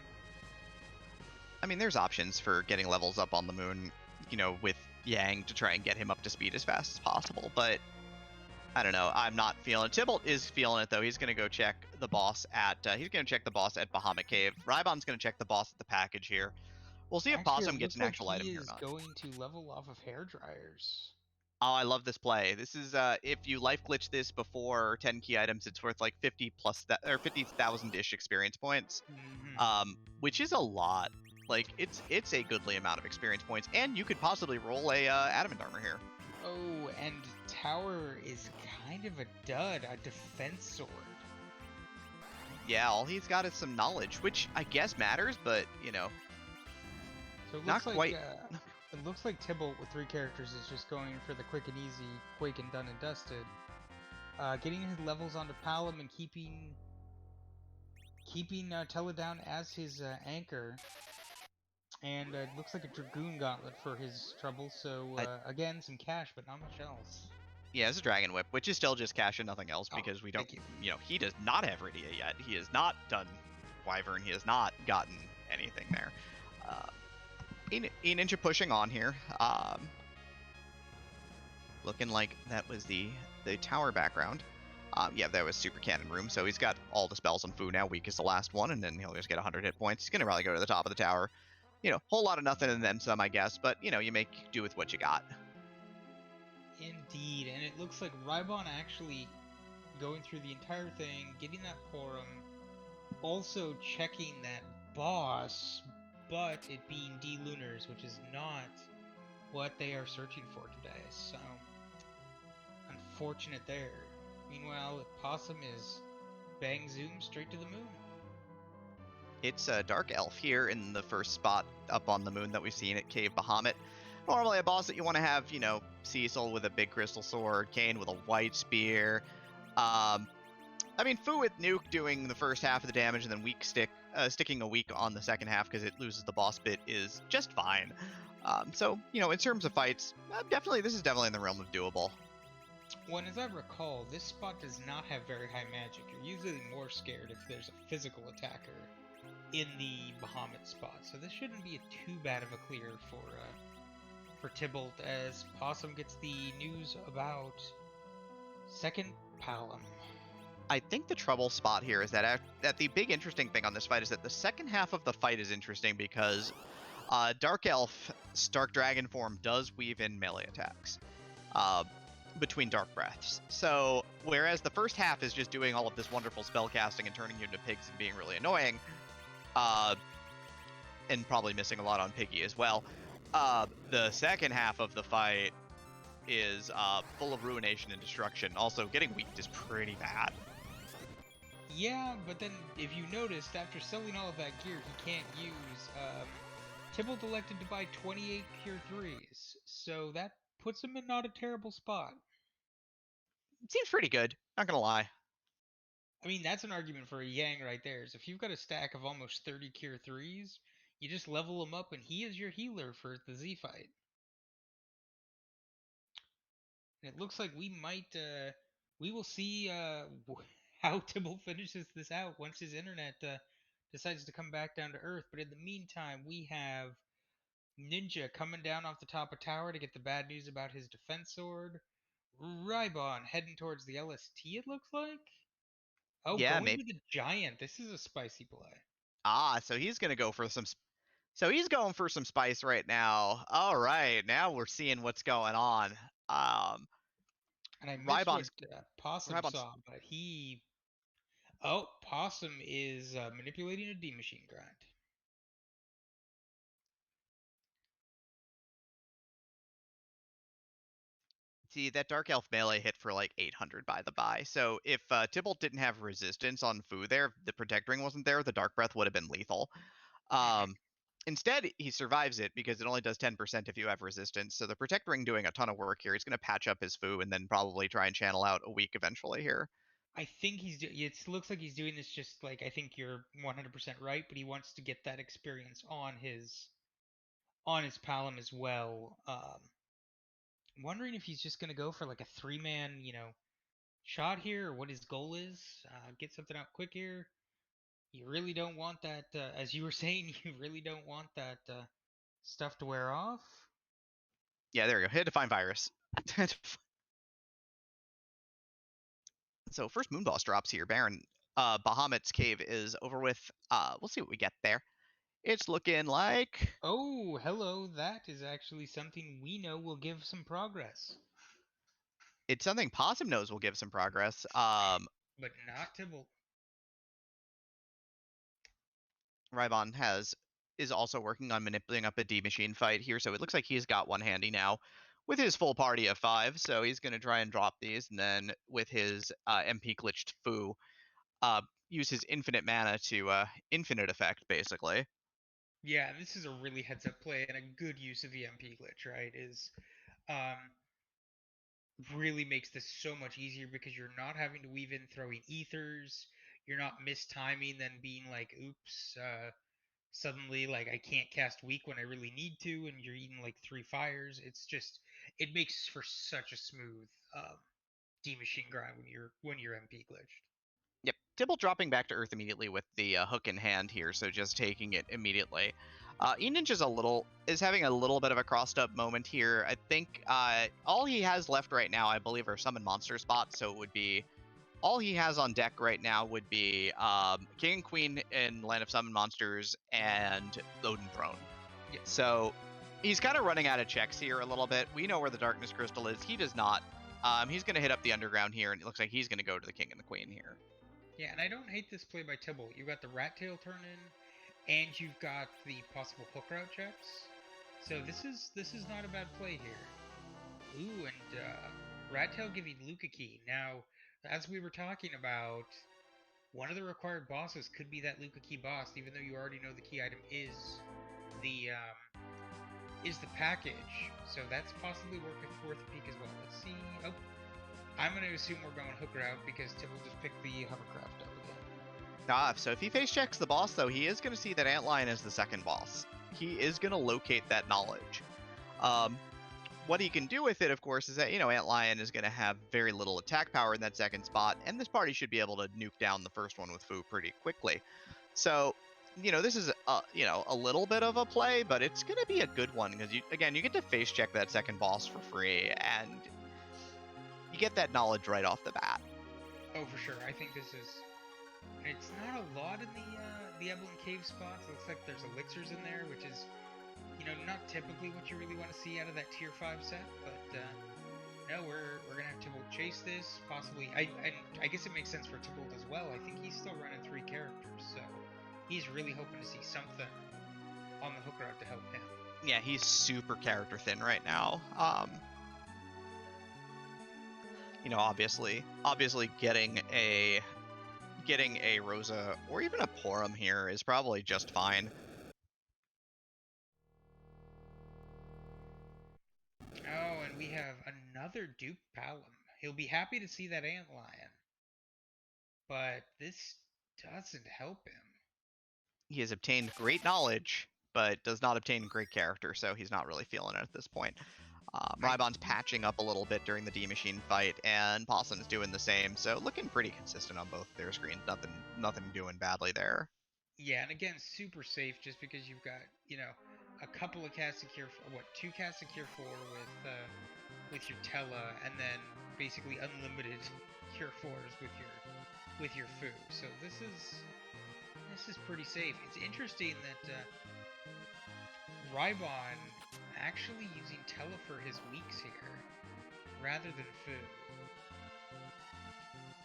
I mean, there's options for getting levels up on the moon, you know, with Yang to try and get him up to speed as fast as possible, but I don't know. I'm not feeling it. Tybalt is feeling it, though. He's going to go check the boss at Bahamut Cave. Rybon's going to check the boss at the package here. We'll see if Possum gets an actual item here or not. He is going to level off of hair dryers. Oh, I love this play. This is if you life glitch this before 10 key items, it's worth like 50,000-ish experience points, which is a lot. Like it's a goodly amount of experience points, and you could possibly roll a adamant armor here. Oh, and tower is kind of a dud, a defense sword. Yeah, all he's got is some knowledge, which I guess matters, but you know, so it not looks quite. Like, it looks like Tybalt with 3 characters is just going for the quick and easy, Quake and done and dusted. Getting his levels onto Palom and keeping Teledown as his anchor. And it looks like a Dragoon Gauntlet for his trouble, so again, some cash, but not much else. Yeah, it's a Dragon Whip, which is still just cash and nothing else, because we don't, you know, he does not have Rydia yet. He has not done Wyvern. He has not gotten anything there. Ninja pushing on here. Looking like that was the tower background. Yeah, that was Super Cannon Room, so he's got all the spells on Fu now. Weak is the last one, and then he'll just get 100 hit points. He's going to probably go to the top of the tower. You know, whole lot of nothing and then some, I guess, but, you know, you make do with what you got. Indeed, and it looks like Rybon actually going through the entire thing, getting that Porum, also checking that boss, but it being D-Lunars, which is not what they are searching for today, so unfortunate there. Meanwhile, Possum is bang zoom straight to the moon. It's a Dark Elf here in the first spot up on the moon that we've seen at Cave Bahamut. Normally a boss that you want to have, Cecil with a big crystal sword, Kane with a white spear. I mean, Fu with Nuke doing the first half of the damage and then sticking a weak on the second half because it loses the boss bit is just fine. So, in terms of fights, this is definitely in the realm of doable. Well, as I recall, this spot does not have very high magic. You're usually more scared if there's a physical attacker in the Bahamut spot, so this shouldn't be too bad of a clear for Tybalt as Possum gets the news about second Palom. I think the trouble spot here is that the big interesting thing on this fight is that the second half of the fight is interesting because Dark Elf Dark Dragon form does weave in melee attacks between Dark Breaths. So whereas the first half is just doing all of this wonderful spell casting and turning you into pigs and being really annoying, and probably missing a lot on Piggy as well, the second half of the fight is full of ruination and destruction. Also, getting weaked is pretty bad. Yeah, but then if you noticed, after selling all of that gear, he can't use. Tybalt elected to buy 28 Cure 3s, so that puts him in not a terrible spot. It seems pretty good, not gonna lie. I mean, that's an argument for a Yang right there. Is if you've got a stack of almost 30 Cure 3s, you just level him up and he is your healer for the Z fight. And it looks like we will see how Tybalt finishes this out once his internet decides to come back down to Earth. But in the meantime, we have Ninja coming down off the top of tower to get the bad news about his defense sword. Rybon heading towards the LST, it looks like. Oh, Yeah, going maybe. to the Giant. This is a spicy play. So he's gonna go for some. So he's going for some spice right now. All right, now we're seeing what's going on. And I missed what Rybon's Possum Rybon's saw, but he. Oh, Possum is manipulating a D machine grind. See, that Dark Elf melee hit for like 800 by the by. So if Tybalt didn't have resistance on Fu there, the Protect Ring wasn't there, the Dark Breath would have been lethal. Mm-hmm. Instead, he survives it because it only does 10% if you have resistance. So the Protect Ring doing a ton of work here. He's going to patch up his Fu and then probably try and channel out a weak eventually here. I think it looks like he's doing this just like I think you're 100% right, but he wants to get that experience on his Palom as well. I'm wondering if he's just gonna go for like a 3-man, shot here, or what his goal is. Get something out quick here. You really don't want that, as you were saying, you really don't want that stuff to wear off. Yeah, there you go. Hit Define Virus. So first Moon Boss drops here. Baron Bahamut's cave is over with. We'll see what we get there. It's looking like Oh, hello. That is actually something we know will give some progress. it's something Possum knows will give some progress. But not Tybalt. Rybon is also working on manipulating up a D machine fight here, so it looks like he's got one handy now with his full party of 5. So he's going to try and drop these, and then with his MP glitched Fu, use his infinite mana to infinite effect basically. Yeah, this is a really heads up play and a good use of the MP glitch, right? Is um really makes this so much easier because you're not having to weave in throwing ethers, you're not mistiming, then being like, oops, suddenly like I can't cast weak when I really need to, and you're eating like 3 fires. It makes for such a smooth D machine grind when you're MP glitched. Yep, Tybalt dropping back to Earth immediately with the hook in hand here, so just taking it immediately. Eninch is having a little bit of a crossed up moment here. I think all he has left right now, I believe, are summon monster spots. So it would be all he has on deck right now would be King and Queen in Land of Summon Monsters and Odin Throne. Yeah. So he's kind of running out of checks here a little bit. We know where the Darkness Crystal is. He does not. He's going to hit up the underground here, and it looks like he's going to go to the King and the Queen here. Yeah, and I don't hate this play by Tybalt. You've got the Rat Tail turn in, and you've got the possible hook route checks. So this is not a bad play here. Ooh, and Radtail giving Luca Key. Now, as we were talking about, one of the required bosses could be that Luca Key boss, even though you already know the key item is the package. So that's possibly worth a peek as well. Let's see. Oh, I'm going to assume we're going hook route because Tibble just picked the hovercraft up again. So if he face checks the boss, though, he is going to see that Antlion as the second boss. He is going to locate that knowledge. What he can do with it, of course, is that, Antlion is going to have very little attack power in that second spot, and this party should be able to nuke down the first one with Fu pretty quickly. So, this is, a little bit of a play, but it's going to be a good one, because, you get to face check that second boss for free, and you get that knowledge right off the bat. Oh, for sure. I think this is... It's not a lot in the Evelyn Cave spots. Looks like there's elixirs in there, which is... not typically what you really want to see out of that tier 5 set, but no, we're gonna have Tybalt chase this, possibly. I guess it makes sense for Tybalt as well. I think he's still running 3 characters, so he's really hoping to see something on the hook route to help him. Yeah, he's super character thin right now. Obviously getting a Rosa or even a Porum here is probably just fine. Oh, and we have another Duke Palom. He'll be happy to see that Antlion. But this doesn't help him. He has obtained great knowledge, but does not obtain great character, so he's not really feeling it at this point. Rybon's patching up a little bit during the D-Machine fight, and Possum's doing the same, so looking pretty consistent on both their screens. Nothing doing badly there. Yeah, and again, super safe just because you've got, a couple of casts to cure, 2 casts to cure 4 with your Tella, and then basically unlimited cure 4s with your Fu. So this is pretty safe. It's interesting that Rybon actually using Tella for his weaks here rather than Fu.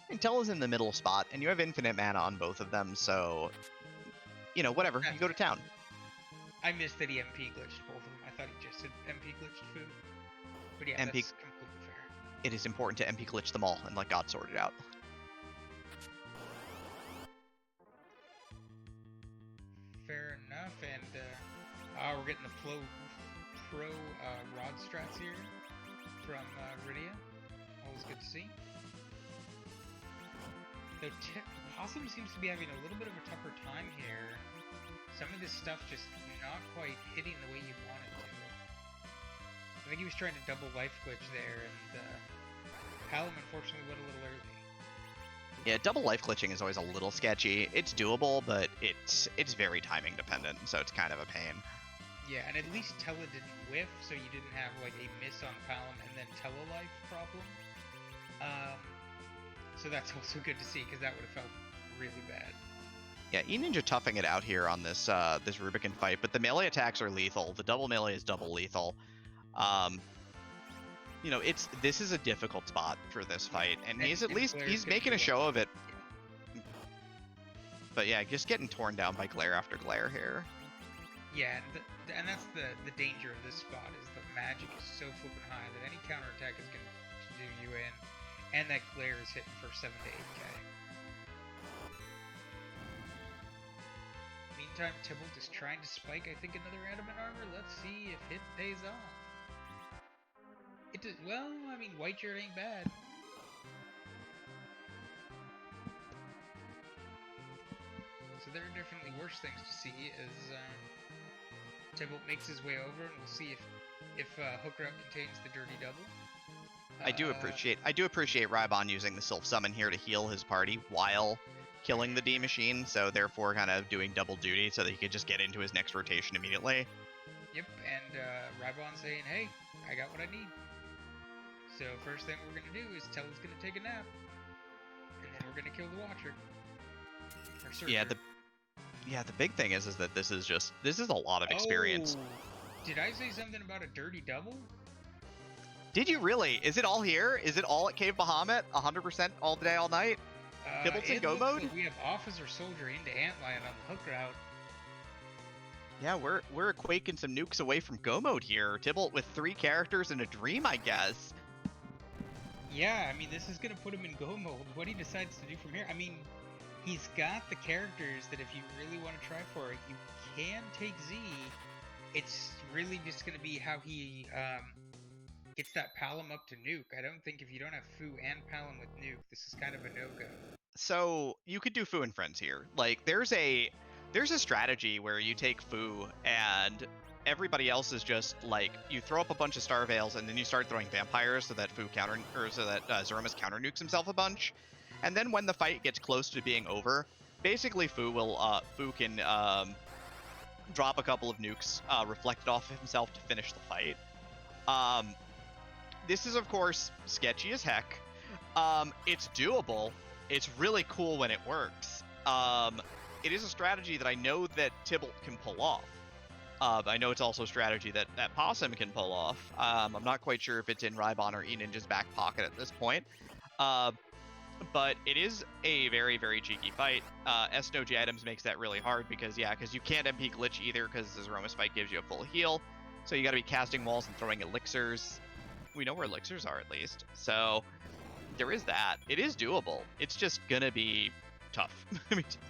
And Tella's in the middle spot, and you have infinite mana on both of them, so whatever, you go to town. I missed that he MP glitched both of them. I thought he just had MP glitched Fu. But yeah, MP, that's completely fair. It is important to MP glitch them all and let God sort it out. Fair enough, and we're getting the pro rod strats here from Rydia. Always good to see. Though Possum seems to be having a little bit of a tougher time here. Some of this stuff just not quite hitting the way you want it to. I think he was trying to double life glitch there, and Palom unfortunately went a little early. Yeah, double life glitching is always a little sketchy. It's doable, but it's very timing dependent, so it's kind of a pain. Yeah, and at least Tella didn't whiff, so you didn't have like a miss on Palom and then Tella life problem. So that's also good to see, because that would have felt really bad. Yeah, E-Ninja toughing it out here on this this Rubicon fight, but the melee attacks are lethal. The double melee is double lethal. This is a difficult spot for this fight, and he's making a show of it. But yeah, just getting torn down by glare after glare here. Yeah, and that's the danger of this spot, is the magic is so flippin' high that any counterattack is going to do you in, and that glare is hitting for 7 to 8k. Meantime, Tybalt is trying to spike, I think, another adamant armor. Let's see if it pays off. It does, well, I mean, white shirt ain't bad. So there are definitely worse things to see as Tybalt makes his way over, and we'll see if hook route contains the dirty double. I do appreciate Rybon using the Sylph Summon here to heal his party while killing the D-Machine, so therefore kind of doing double duty so that he could just get into his next rotation immediately. Yep, and Rybon saying, hey, I got what I need. So first thing we're going to do is Tella's going to take a nap, and then we're going to kill the Watcher. Yeah, the big thing is that this is a lot of experience. Oh, did I say something about a dirty double? Did you really? Is it all here? Is it all at Cave Bahamut? 100% all day, all night? Tibalt's in go mode? Like we have Officer Soldier into Antlion on the hook route. Yeah, we're quaking some nukes away from go mode here. Tybalt with 3 characters and a dream, I guess. Yeah, I mean, this is gonna put him in go mode. What he decides to do from here, I mean, he's got the characters that if you really want to try for it, you can take Z. It's really just gonna be how he gets that Palom up to nuke. I don't think if you don't have Fu and Palom with nuke, this is kind of a no-go. So you could do Fu and Friends here. Like there's a strategy where you take Fu and everybody else is just like you throw up a bunch of Star Veils and then you start throwing vampires so that Zoromus counter nukes himself a bunch. And then when the fight gets close to being over, basically Fu can drop a couple of nukes reflected off of himself to finish the fight. This is of course sketchy as heck. It's doable. It's really cool when it works. It is a strategy that I know that Tybalt can pull off. I know it's also a strategy that Possum can pull off. I'm not quite sure if it's in Rybon or E-Ninja's back pocket at this point. But it is a very, very cheeky fight. S-No-G items makes that really hard because you can't MP glitch either because the Zoromus fight gives you a full heal. So you gotta be casting walls and throwing elixirs. We know where elixirs are at least. So there is that. It is doable. It's just gonna be tough.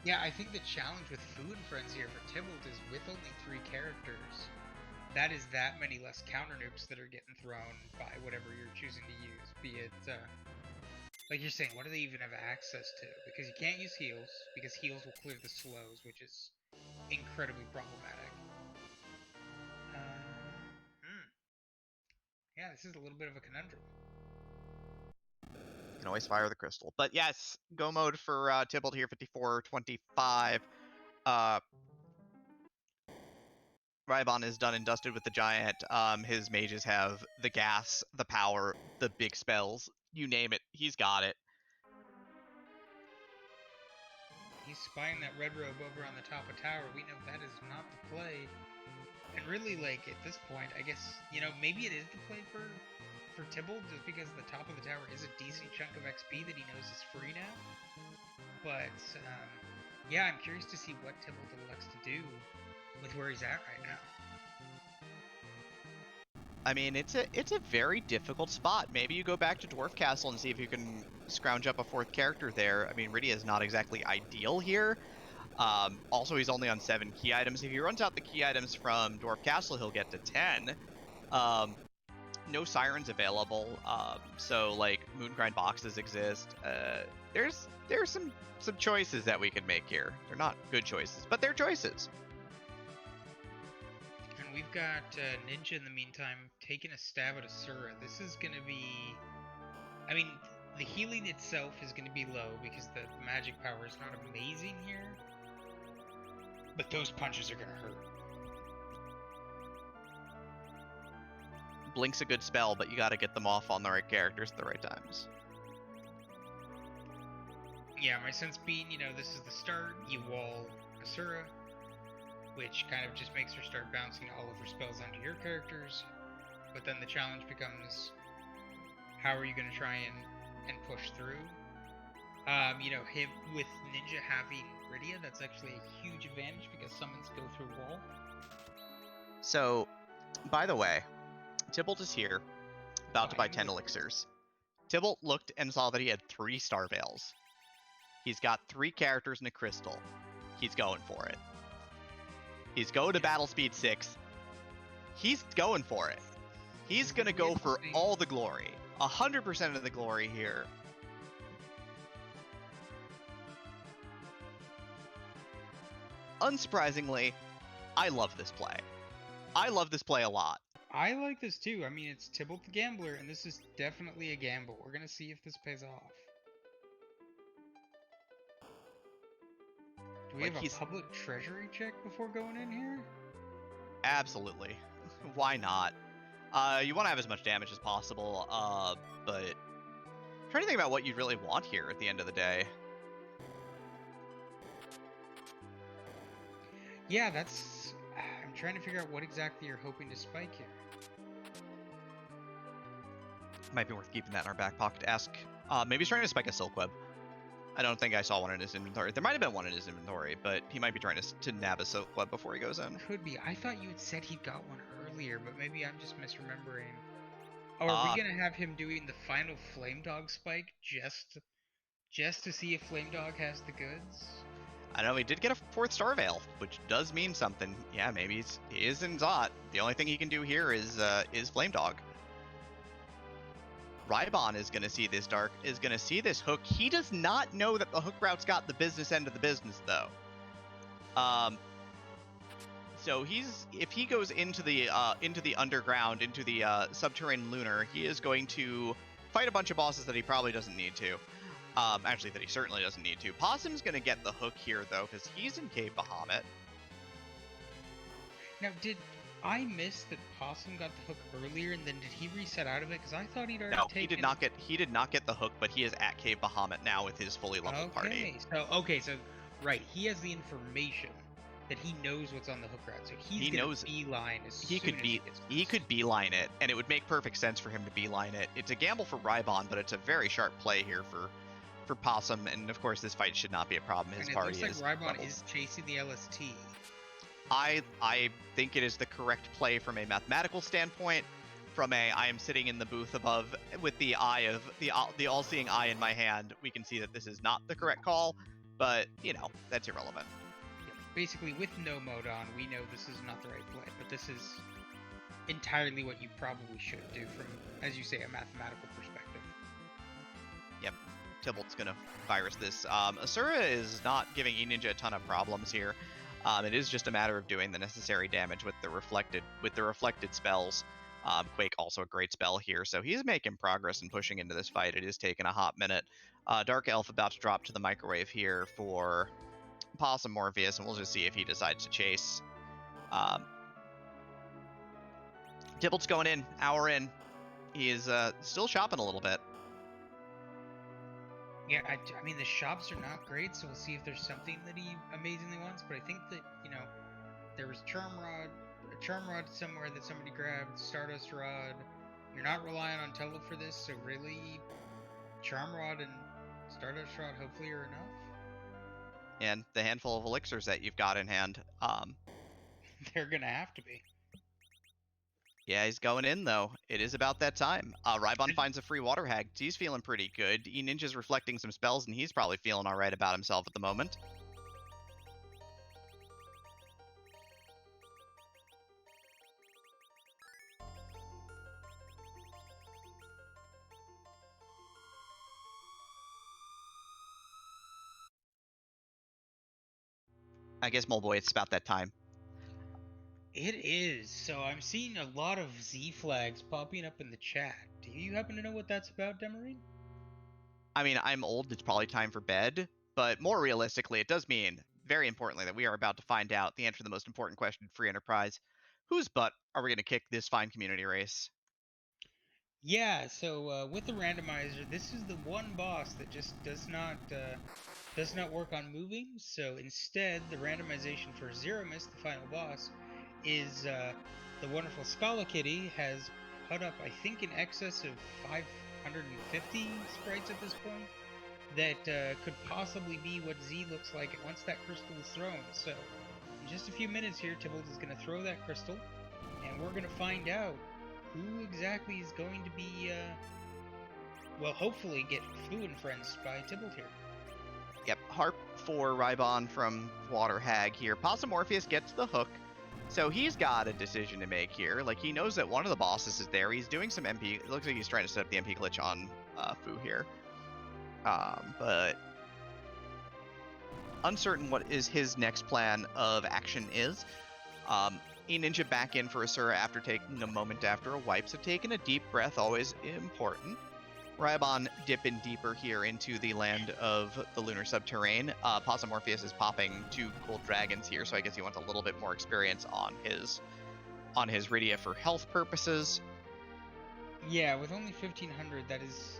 Yeah, I think the challenge with Fu and Friends here for Tybalt is with only 3 characters, that is that many less counter nukes that are getting thrown by whatever you're choosing to use. Be it, like you're saying, what do they even have access to? Because you can't use heals, because heals will clear the slows, which is incredibly problematic. Yeah, this is a little bit of a conundrum. You can always fire the crystal. But yes, go mode for Tybalt here, 54-25. Rybon is done and dusted with the giant. His mages have the gas, the power, the big spells. You name it, he's got it. He's spying that red robe over on the top of tower. We know that is not the play. And really, like, at this point, I guess, you know, maybe it is the play for Tybalt, just because the top of the tower is a decent chunk of XP that he knows is free now. But, yeah, I'm curious to see what Tybalt elects to do with where he's at right now. I mean, it's a very difficult spot. Maybe you go back to Dwarf Castle and see if you can scrounge up a 4th character there. I mean, Rydia is not exactly ideal here. Also, he's only on 7 key items. If he runs out the key items from Dwarf Castle, he'll get to 10. No sirens available, so like Moongrind boxes exist. There's some choices that we could make here. They're not good choices, but they're choices. And we've got Ninja in the meantime taking a stab at Asura. This is going to be, I mean, the healing itself is going to be low because the magic power is not amazing here, but those punches are going to hurt. Blink's a good spell, but you got to get them off on the right characters at the right times. Yeah, my sense being, you know, this is the start. You wall Asura, which kind of just makes her start bouncing all of her spells onto your characters. But then the challenge becomes, how are you going to try and push through? You know, him with Ninja having Rydia, that's actually a huge advantage because summons go through wall. So, by the way, Tybalt is here, about to buy 10 elixirs. Tybalt looked and saw that he had 3 Star Veils. He's got 3 characters and a crystal. He's going for it. He's going to battle speed 6. He's going for it. He's going to go for all the glory. 100% of the glory here. Unsurprisingly, I love this play. I love this play a lot. I like this too. I mean, it's Tybalt the Gambler, and this is definitely a gamble. We're going to see if this pays off. Do we have a public treasury check before going in here? Absolutely. Why not? You want to have as much damage as possible, but I'm trying to think about what you'd really want here at the end of the day. Yeah, that's... I'm trying to figure out what exactly you're hoping to spike here. Might be worth keeping that in our back pocket to ask. Maybe he's trying to spike a Silk Web. I don't think I saw one in his inventory. There might have been one in his inventory, but he might be trying to nab a Silk Web before he goes in. Could be. I thought you had said he got one earlier, but maybe I'm just misremembering. Or are we gonna have him doing the final Flame Dog spike just to see if Flame Dog has the goods? I know he did get a 4th Star Veil, which does mean something. Yeah, maybe he is in Zot. The only thing he can do here is Flame Dog. Rybon is going to see this hook. He does not know that the hook route's got the business end of the business, though. So if he goes into the underground, into the subterranean lunar, he is going to fight a bunch of bosses that he probably doesn't need to. Actually, that he certainly doesn't need to. Possum's going to get the hook here, though, because he's in Cave Bahamut. Now, did I miss that Possum got the hook earlier, and then did he reset out of it? Because I thought he'd already taken... No, he did not get the hook, but he is at Cave Bahamut now with his fully leveled party. So, right, he has the information that he knows what's on the hook route, so he knows beeline as soon as he could beeline it, and it would make perfect sense for him to beeline it. It's a gamble for Rybon, but it's a very sharp play here for Possum, and of course this fight should not be a problem. His party looks like Rybon is chasing the LST. I think it is the correct play from a mathematical standpoint. I am sitting in the booth above with the eye of the all-seeing eye in my hand. We can see that this is not the correct call, but that's irrelevant. Basically, with no mode on, we know this is not the right play, but this is entirely what you probably should do from, as you say, a mathematical perspective. Yep. Tybalt's gonna virus this. Asura is not giving E-Ninja a ton of problems here. It is just a matter of doing the necessary damage with the reflected spells. Quake also a great spell here, so he's making progress and pushing into this fight. It is taking a hot minute. Dark Elf about to drop to the microwave here for Possum Morpheus, and we'll just see if he decides to chase. Tybalt's going in, hour in. He is still shopping a little bit. Yeah, I mean, the shops are not great, so we'll see if there's something that he amazingly wants, but I think that, there was a Charm Rod somewhere that somebody grabbed, Stardust Rod. You're not relying on Telo for this, so really, Charm Rod and Stardust Rod hopefully are enough. And the handful of elixirs that you've got in hand. They're gonna have to be. Yeah, he's going in, though. It is about that time. Rybon finds a free water hag. He's feeling pretty good. E-Ninja's reflecting some spells, and he's probably feeling alright about himself at the moment. I guess, Moleboy, it's about that time. It is. So I'm seeing a lot of Z flags popping up in the chat. Do you happen to know what that's about, Demarine? I mean, I'm old. It's probably time for bed. But more realistically, it does mean, very importantly, that we are about to find out the answer to the most important question for Free Enterprise. Whose butt are we going to kick this fine community race? Yeah, so with the randomizer, this is the one boss that just does not work on moving. So instead, the randomization for Zero Mist, the final boss, is the wonderful Scala Kitty has put up, I think, in excess of 550 sprites at this point that could possibly be what Z looks like once that crystal is thrown. So in just a few minutes here, Tybalt is going to throw that crystal, and we're going to find out who exactly is going to be, well, hopefully get Foo and Friends by Tybalt here. Yep, Harp for Rybon from Water Hag here. Possum Morpheus gets the hook, so he's got a decision to make here. Like, he knows that one of the bosses is there. He's doing some MP. It looks like he's trying to set up the MP glitch on Foo here. But uncertain what is his next plan of action is. E-Ninja back in for Asura after taking a moment after a wipe, so taking a deep breath, always important. Rybon dipping deeper here into the land of the lunar subterrane. Possum Morpheus is popping 2 gold dragons here, so I guess he wants a little bit more experience on his Rydia for health purposes. Yeah, with only 1500, that is...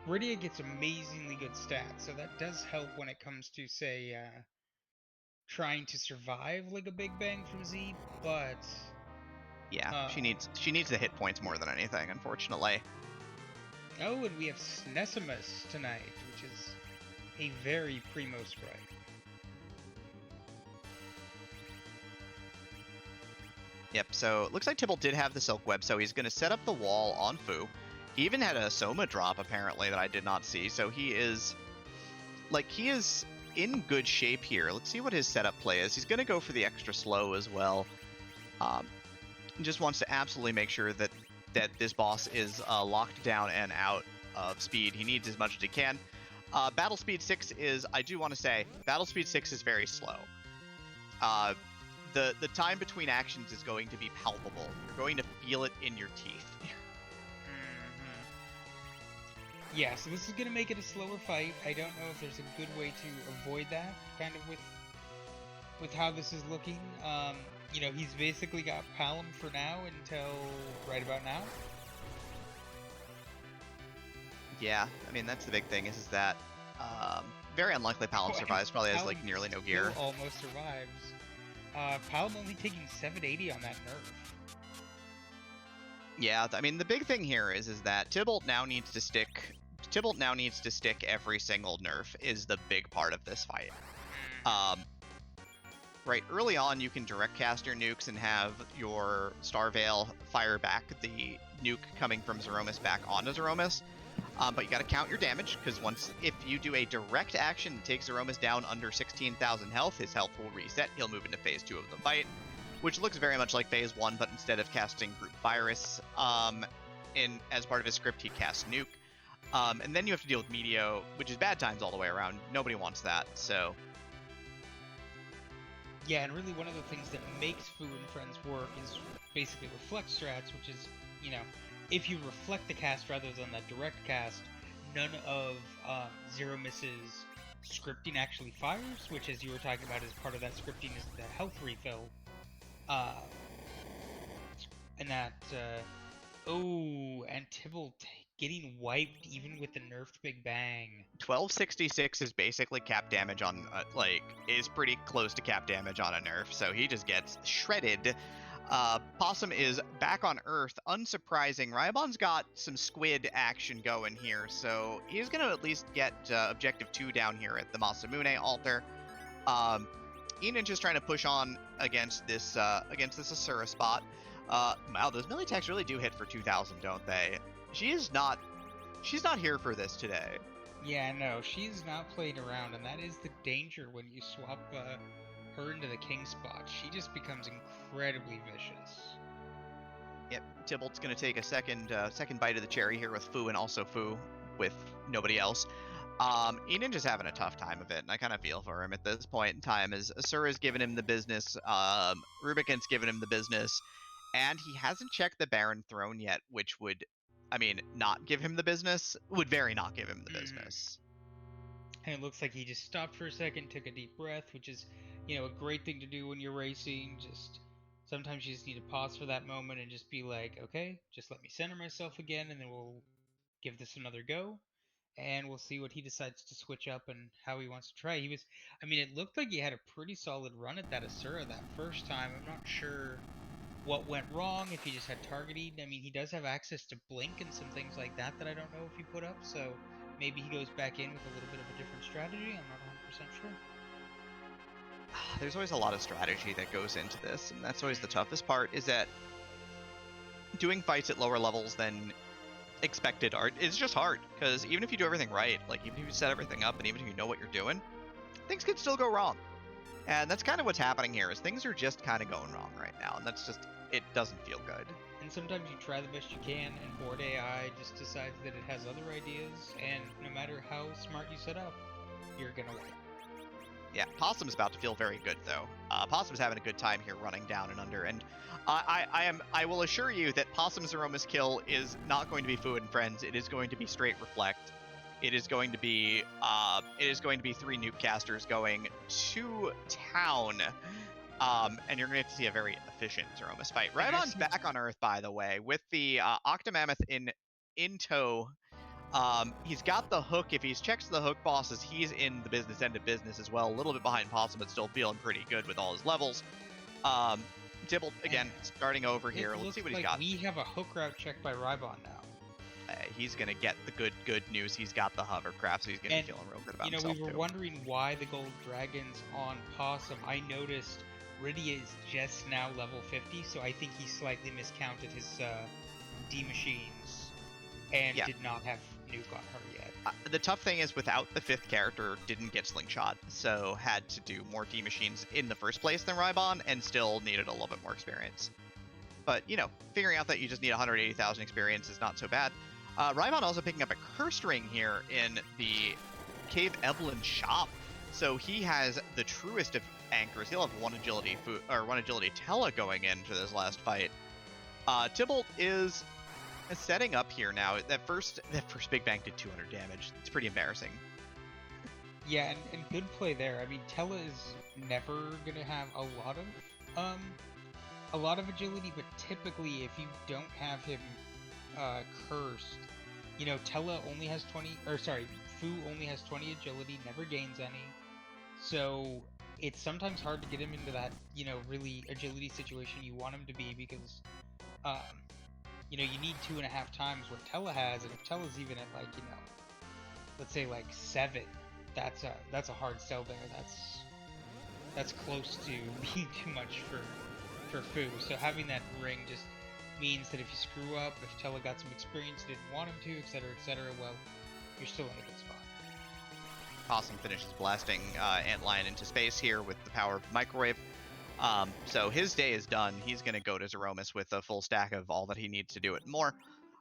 Rydia gets amazingly good stats, so that does help when it comes to, say, trying to survive like a Big Bang from Z, but... Yeah, she needs the hit points more than anything, unfortunately. Oh, and we have Snesimus tonight, which is a very primo sprite. Yep, so it looks like Tibble did have the Silk Web, so he's going to set up the wall on Fu. He even had a Soma drop, apparently, that I did not see, so he is in good shape here. Let's see what his setup play is. He's going to go for the extra slow as well. Just wants to absolutely make sure that this boss is locked down and out of speed. He needs as much as he can. Battle Speed 6 is, I do want to say, Battle Speed 6 is very slow. The time between actions is going to be palpable. You're going to feel it in your teeth. Yeah, so this is going to make it a slower fight. I don't know if there's a good way to avoid that, kind of with how this is looking. You know, he's basically got Palom for now until right about now. Yeah, I mean, that's the big thing, is that very unlikely Palom survives, probably has like nearly no gear. Almost survives. Palom only taking 780 on that nerf. Yeah, I mean, the big thing here is that Tybalt now needs to stick every single nerf is the big part of this fight. Right, early on you can direct cast your nukes and have your Star Veil fire back the nuke coming from Zeromus back onto Zeromus. But you gotta count your damage, because if you do a direct action and take Zeromus down under 16,000 health, his health will reset. He'll move into phase 2 of the fight, which looks very much like phase 1, but instead of casting Group Virus as part of his script, he casts Nuke. And then you have to deal with Meteo, which is bad times all the way around. Nobody wants that, so... Yeah, and really one of the things that makes Fu and Friends work is basically reflect strats, which is, you know, if you reflect the cast rather than that direct cast, none of Zeromus's scripting actually fires, which, as you were talking about, is part of that scripting is the health refill. And that, and Tybalt getting wiped even with the nerfed Big Bang. 1266 is basically cap damage on, is pretty close to cap damage on a nerf, so he just gets shredded. Possum is back on Earth. Unsurprising, Rybon's got some squid action going here, so he's going to at least get Objective 2 down here at the Masamune altar. Enon just trying to push on against this Asura spot. Wow, those melee attacks really do hit for 2,000, don't they? She's not here for this today. Yeah, no, she's not playing around, and that is the danger when you swap her into the king spot. She just becomes incredibly vicious. Yep, Tybalt's gonna take a second bite of the cherry here with Fu, and also Fu with nobody else. Enon just having a tough time of it, and I kind of feel for him at this point in time, as Asura's giving him the business, Rubican's giving him the business, and he hasn't checked the Baron Throne yet, which would, I mean, not give him the business, would very not give him the business. And it looks like he just stopped for a second, took a deep breath, which is, you know, a great thing to do when you're racing. Just sometimes you just need to pause for that moment and just be like, okay, just let me center myself again, and then we'll give this another go, and we'll see what he decides to switch up and how he wants to try. It looked like he had a pretty solid run at that Asura that first time. I'm not sure what went wrong, if he just had targeting. I mean, he does have access to blink and some things like that I don't know if he put up, so maybe he goes back in with a little bit of a different strategy. I'm not 100% sure. There's always a lot of strategy that goes into this, and that's always the toughest part, is that doing fights at lower levels than expected is just hard, because even if you do everything right, like even if you set everything up and even if you know what you're doing, things can still go wrong. And that's kind of what's happening here, is things are just kind of going wrong right now, and that's just, it doesn't feel good. And sometimes you try the best you can, and board AI just decides that it has other ideas, and no matter how smart you set up, you're gonna win. Yeah, Possum's about to feel very good, though. Possum's having a good time here running down and under, and I will assure you that Possum's Zeromus kill is not going to be Fu and Friends. It is going to be straight Reflect. It is going to be 3 nuke casters going to town. And you're going to have to see a very efficient Zeromus fight. Rybon's back on Earth, by the way, with the Octomammoth in tow. He's got the hook. If he checks the hook bosses, he's in the business end of business as well. A little bit behind Possum, but still feeling pretty good with all his levels. Tybalt, again, starting over here. Let's see what he's got. We have a hook route checked by Rybon now. He's going to get the good news. He's got the hovercraft, so he's going to be feeling real good about himself, we were wondering why the gold dragons on Possum. I noticed Rydia is just now level 50, so I think he slightly miscounted his D machines and Yeah. did not have nuke on her yet. The tough thing is without the 5th character, didn't get Slingshot, so had to do more D machines in the first place than Rybon, and still needed a little bit more experience. But, you know, figuring out that you just need 180,000 experience is not so bad. Rybon also picking up a Cursed Ring here in the Cave Evelyn shop. So he has the truest of anchors. He'll have 1 agility one agility Tella going into this last fight. Tybalt is setting up here now. That first big bang did 200 damage. It's pretty embarrassing. Yeah, and good play there. I mean, Tella is never gonna have a lot of agility, but typically if you don't have him cursed, you know, Tella only has 20, or sorry, Fu only has 20 agility, never gains any. So it's sometimes hard to get him into that, you know, really agility situation you want him to be, because you know, you need 2.5 times what Tella has, and if Tella's even at, like, you know, let's say like 7, that's a hard sell there. That's close to being too much for Fu. So having that ring just means that if you screw up, if Tella got some experience, didn't want him to, etc., well, you're still in a good spot. Possum finishes blasting Antlion into space here with the power of Microwave. So his day is done. He's going to go to Zeromus with a full stack of all that he needs to do it more.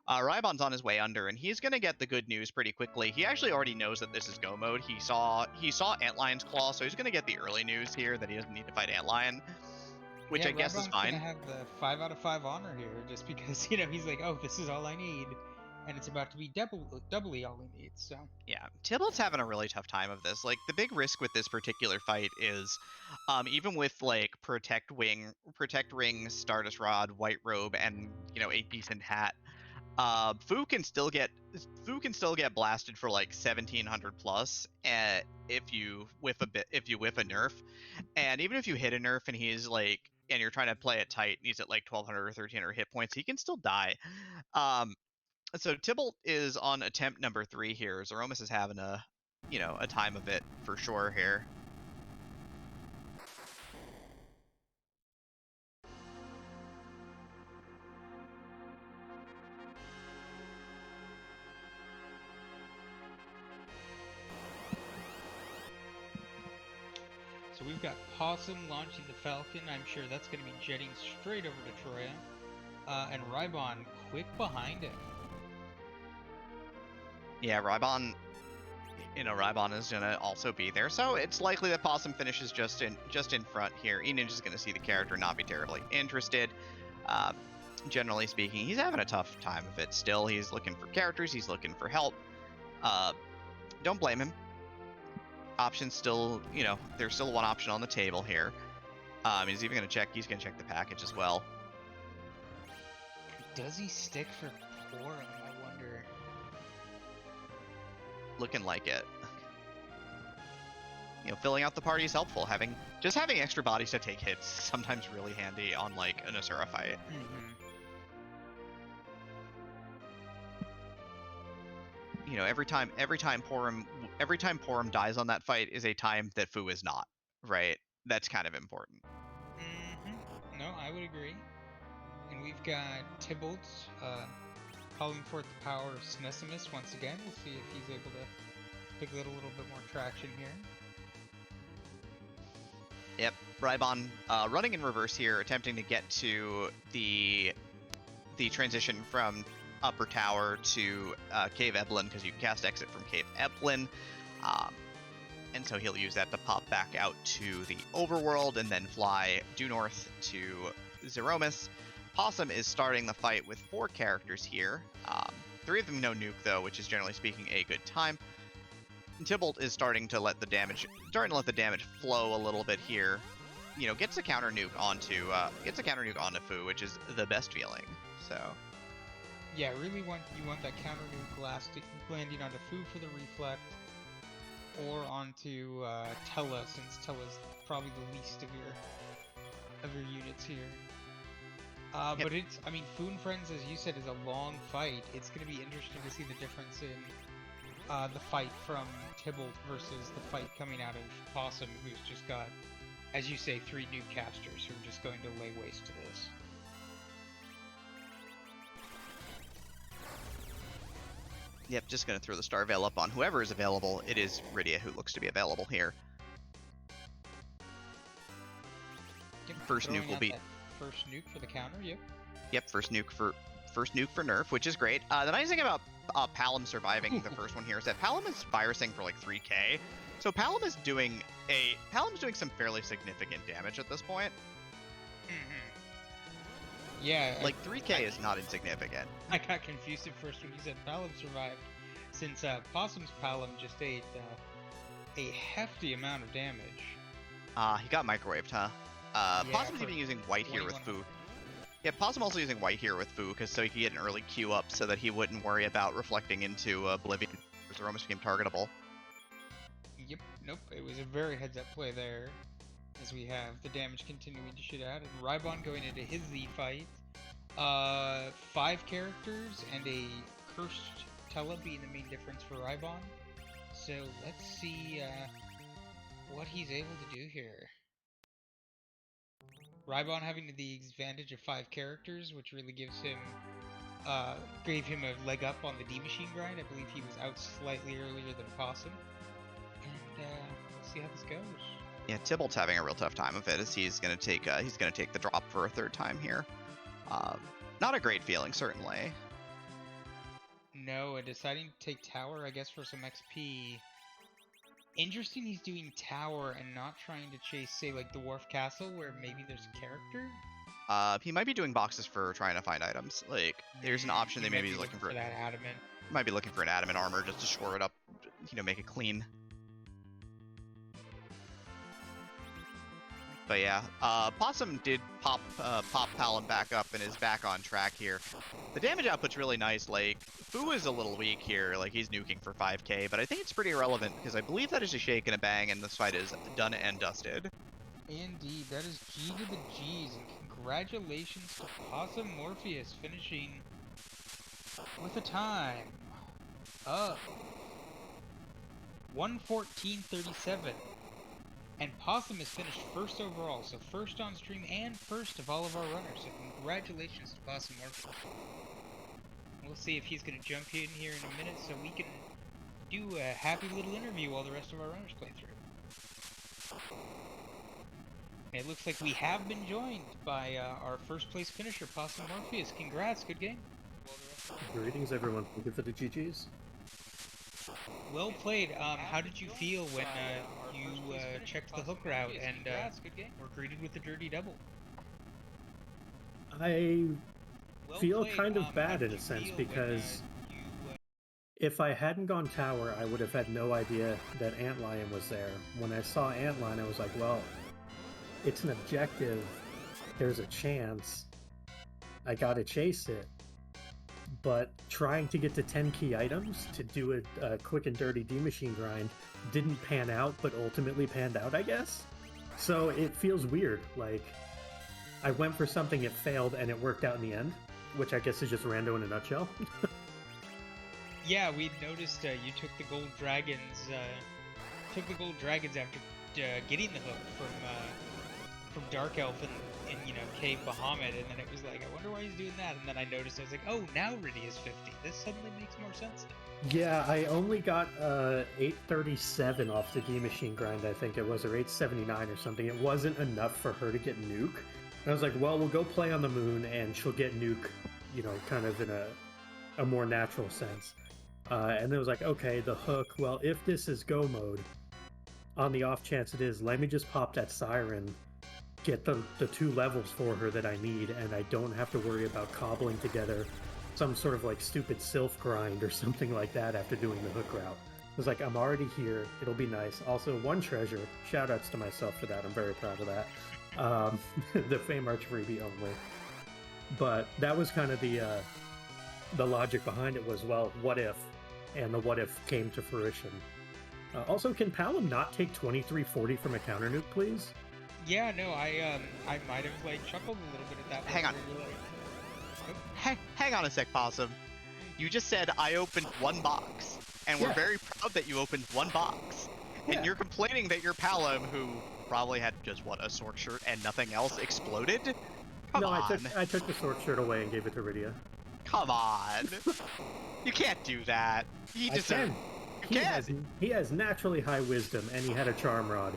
Rybon's on his way under, and he's going to get the good news pretty quickly. He actually already knows that this is go mode. He saw Antlion's Claw, so he's going to get the early news here that he doesn't need to fight Antlion, which yeah, I guess is fine. Gonna have the 5 out of 5 honor here, just because, you know, he's like, oh, this is all I need, and it's about to be doubly all he needs. So yeah, Tybalt's having a really tough time of this. Like, the big risk with this particular fight is, even with like Protect Ring, Stardust Rod, White Robe, and, you know, a decent hat, Fu can still get blasted for like 1700 plus if you whiff a nerf, and even if you hit a nerf and he's like, and you're trying to play it tight and he's at like 1200 or 1300 hit points, he can still die. So Tybalt is on attempt number 3 here. Zeromus is having a time of it for sure here. So we've got Possum launching the Falcon. I'm sure that's going to be jetting straight over to Troya. And Rybon quick behind him. Yeah, Rybon is going to also be there. So it's likely that Possum finishes just in front here. E-Ninja's going to see the character, not be terribly interested. Generally speaking, he's having a tough time of it still. He's looking for characters. He's looking for help. Don't blame him. Options still, you know, there's still one option on the table here. He's even going to check. He's going to check the package as well. Does he stick for Porum, I wonder? Looking like it. You know, filling out the party is helpful. Having extra bodies to take hits is sometimes really handy on like an Asura fight. Mm-hmm. You know, every time Porum dies on that fight is a time that Fu is not, right? That's kind of important. Mm-hmm. No, I would agree. And we've got Tybalt calling forth the power of Snesimus once again. We'll see if he's able to pick a little bit more traction here. Yep, Rybon running in reverse here, attempting to get to the transition from Upper Tower to Cave Evelyn, because you can cast Exit from Cave Evelyn. And so he'll use that to pop back out to the overworld and then fly due north to Zeromus. Possum is starting the fight with 4 characters here. 3 of them no nuke though, which is generally speaking a good time. Tybalt is starting to let the damage flow a little bit here. You know, gets a counter nuke onto Fu, which is the best feeling. So yeah, really you want that counter nuke landing onto Fu for the reflect, or onto Tella, since Tella's probably the least of your units here. Yep. But it's, I mean, Fu and Friends, as you said, is a long fight. It's going to be interesting to see the difference in the fight from Tybalt versus the fight coming out of Possum, who's just got as you say, 3 nuke casters who are just going to lay waste to this. Yep, just going to throw the Star Veil up on whoever is available. It is Rydia who looks to be available here. Yep, First nuke will be... First nuke for the counter, yep. Yep, first nuke for Nerf, which is great. The nice thing about Palom surviving the first one here is that Palom is virusing for like 3k. So Palom's doing some fairly significant damage at this point. Yeah. Like 3k is not insignificant. I got confused at first when you said Palom survived, since Possum's Palom just ate a hefty amount of damage. He got microwaved, huh? Possum's even using white here with Fu. Yeah, Possum also using white here with Fu, so he could get an early Q up so that he wouldn't worry about reflecting into Oblivion, because it almost became targetable. Yep, nope, it was a very heads-up play there, as we have the damage continuing to shoot out, and Rybon going into his Z fight. 5 characters and a cursed Tela being the main difference for Rybon. So let's see what he's able to do here. Rybon having the advantage of 5 characters, which really gave him a leg up on the D Machine grind. I believe he was out slightly earlier than Possum. And we'll see how this goes. Yeah, Tybalt's having a real tough time of it, as he's gonna take the drop for a 3rd time here. Not a great feeling, certainly. No, deciding to take tower, I guess, for some XP. Interesting he's doing tower and not trying to chase, say, like the Wharf Castle, where maybe there's a character? He might be doing boxes for trying to find items. Like, there's an option they maybe be looking for that adamant. Might be looking for an adamant armor just to shore it up, make it clean. But yeah, Possum did pop Palom back up and is back on track here. The damage output's really nice. Like, Fu is a little weak here. Like, he's nuking for 5k, but I think it's pretty irrelevant because I believe that is a shake and a bang, and this fight is done and dusted. Indeed, that is G to the G's, and congratulations to Possum Morpheus finishing with a time of 1:14:37. And Possum has finished 1st overall, so 1st on stream and 1st of all of our runners. So congratulations to Possum Morpheus. We'll see if he's going to jump in here in a minute so we can do a happy little interview while the rest of our runners play through. It looks like we have been joined by our 1st place finisher, Possum Morpheus. Congrats, good game. Greetings everyone, thank you for the GGs. Well played. How did you feel when you checked the hook route and were greeted with the dirty double? I feel kind of bad in a sense because if I hadn't gone tower, I would have had no idea that Antlion was there. When I saw Antlion, I was like, well, it's an objective. There's a chance. I gotta chase it. But trying to get to 10 key items to do a quick and dirty D-Machine grind didn't pan out, but ultimately panned out, I guess? So it feels weird. Like, I went for something, it failed, and it worked out in the end, which I guess is just rando in a nutshell. Yeah, we noticed you took the gold dragons. After getting the hook from Dark Elf and Cave Bahamut, and then it was like, I wonder why he's doing that. And then I noticed, I was like, oh, now Rydia's 50. This suddenly makes more sense. Yeah, I only got 837 off the D-Machine grind, I think it was, or 879 or something. It wasn't enough for her to get Nuke. And I was like, well, we'll go play on the moon, and she'll get Nuke, kind of in a more natural sense. And then it was like, okay, the hook, well, if this is go mode, on the off chance it is, let me just pop that Siren, get the 2 levels for her that I need, and I don't have to worry about cobbling together some sort of like stupid Sylph grind or something like that after doing the hook route. I was like, I'm already here, it'll be nice. Also, 1 treasure, shoutouts to myself for that, I'm very proud of that. The Fame Arch freebie only. But that was kind of the logic behind it was, well, what if? And the what if came to fruition. Also, can Palom not take 2340 from a counter nuke, please? Yeah, no, I might have chuckled a little bit at that. Hang on. Hang on a sec, Possum. You just said I opened 1 box, and we're very proud that you opened 1 box. And you're complaining that your Palom, who probably had just, what, a sword shirt and nothing else exploded? Come no, on. I took the sword shirt away and gave it to Rydia. Come on. You can't do that. He I deserves... can. He has naturally high wisdom, and he had a charm rod.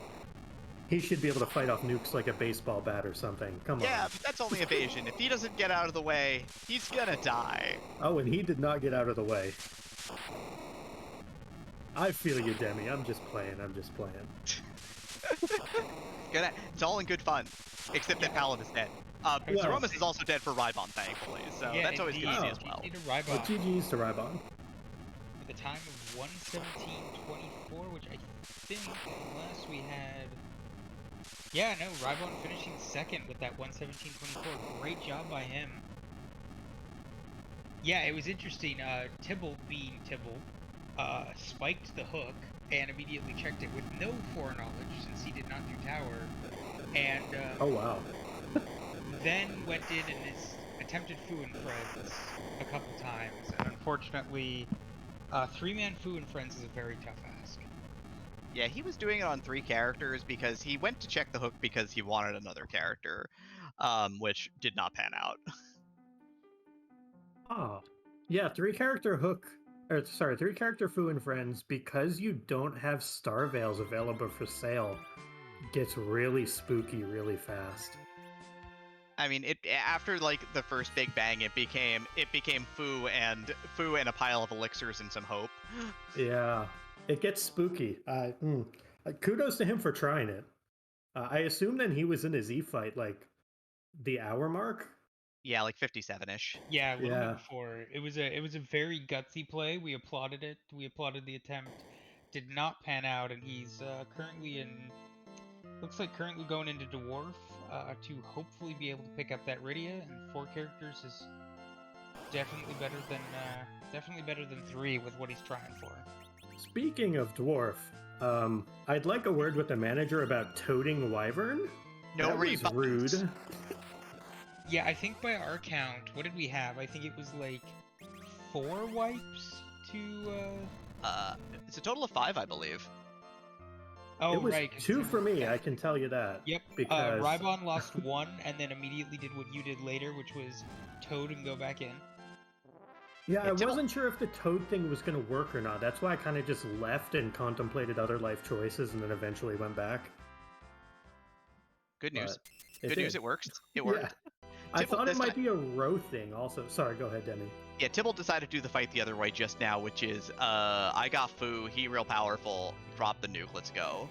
He should be able to fight off nukes like a baseball bat or something. Come on. Yeah, but that's only evasion. If he doesn't get out of the way, he's gonna die. Oh, and he did not get out of the way. I feel you, Demi. I'm just playing. It's all in good fun. Except that Paladin is dead. Zeromus is also dead for Rybon, thankfully, so Yeah, that's always indeed. easy as well. Need a Rybon. Well, GG's to Rybon. At the time of 117.24, which I think, unless we had... Yeah, no, Rybon finishing second with that 117.24. Great job by him. Yeah, it was interesting. Tibble, being Tibble, spiked the hook and immediately checked it with no foreknowledge, since he did not do tower. And Oh, wow. then went in and attempted Fu and Friends a couple times. And unfortunately, 3-man Fu and Friends is a very tough ask. Yeah, he was doing it on 3 characters because he went to check the hook because he wanted another character, which did not pan out. Oh. Yeah, 3-character hook. Or, sorry, 3-character Fu and Friends, because you don't have Star Veils available for sale, gets really spooky really fast. I mean, after like the first big bang, it became Fu and a pile of elixirs and some hope. Yeah, it gets spooky. Kudos to him for trying it. I assume then he was in his E-fight like the hour mark. Yeah, like 57-ish. Yeah, a little bit before. It was a very gutsy play. We applauded it. We applauded the attempt. Did not pan out, and he's currently currently going into Dwarf to hopefully be able to pick up that Rydia. And 4 characters is definitely better than 3 with what he's trying for. Speaking of Dwarf, I'd like a word with the manager about toting Wyvern. No that was rebuttons. rude. Yeah, I think by our count, what did we have? I think it was like 4 wipes to... It's a total of 5, I believe. Oh, it was right. 2 for me, I can tell you that. Yep. Because... Rybon lost 1, and then immediately did what you did later, which was toad and go back in. Yeah, I wasn't sure if the toad thing was going to work or not. That's why I kind of just left and contemplated other life choices, and then eventually went back. Good news. It Good news, did. it worked. It worked. Yeah. I thought it might be a row thing also. Sorry, go ahead, Demi. Yeah, Tibble decided to do the fight the other way just now, which is, I got Fu, he real powerful, drop the nuke, let's go.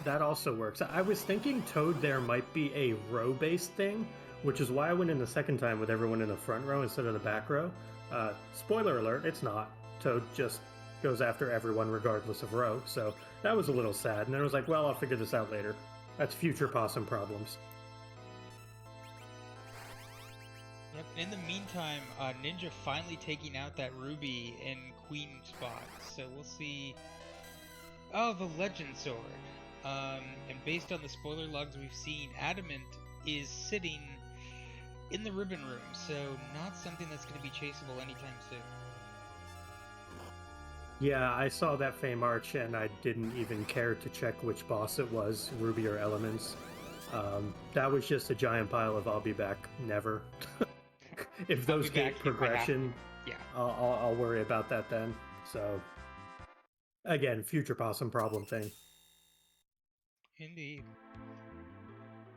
That also works. I was thinking Toad there might be a row-based thing, which is why I went in the second time with everyone in the front row instead of the back row. Spoiler alert, it's not. Toad just goes after everyone regardless of row, so that was a little sad. And then I was like, well, I'll figure this out later. That's future possum problems. Yep. In the meantime, Ninja finally taking out that Ruby in Queen spot. So we'll see. Oh, the Legend Sword. And based on the spoiler logs we've seen, Adamant is sitting in the Ribbon Room, so not something that's going to be chaseable anytime soon. Yeah, I saw that Fame Arch and I didn't even care to check which boss it was, Ruby or Elements. That was just a giant pile of I'll be back, never. If those get progression, yeah, I'll worry about that then. So, again, future possum problem thing. Indeed.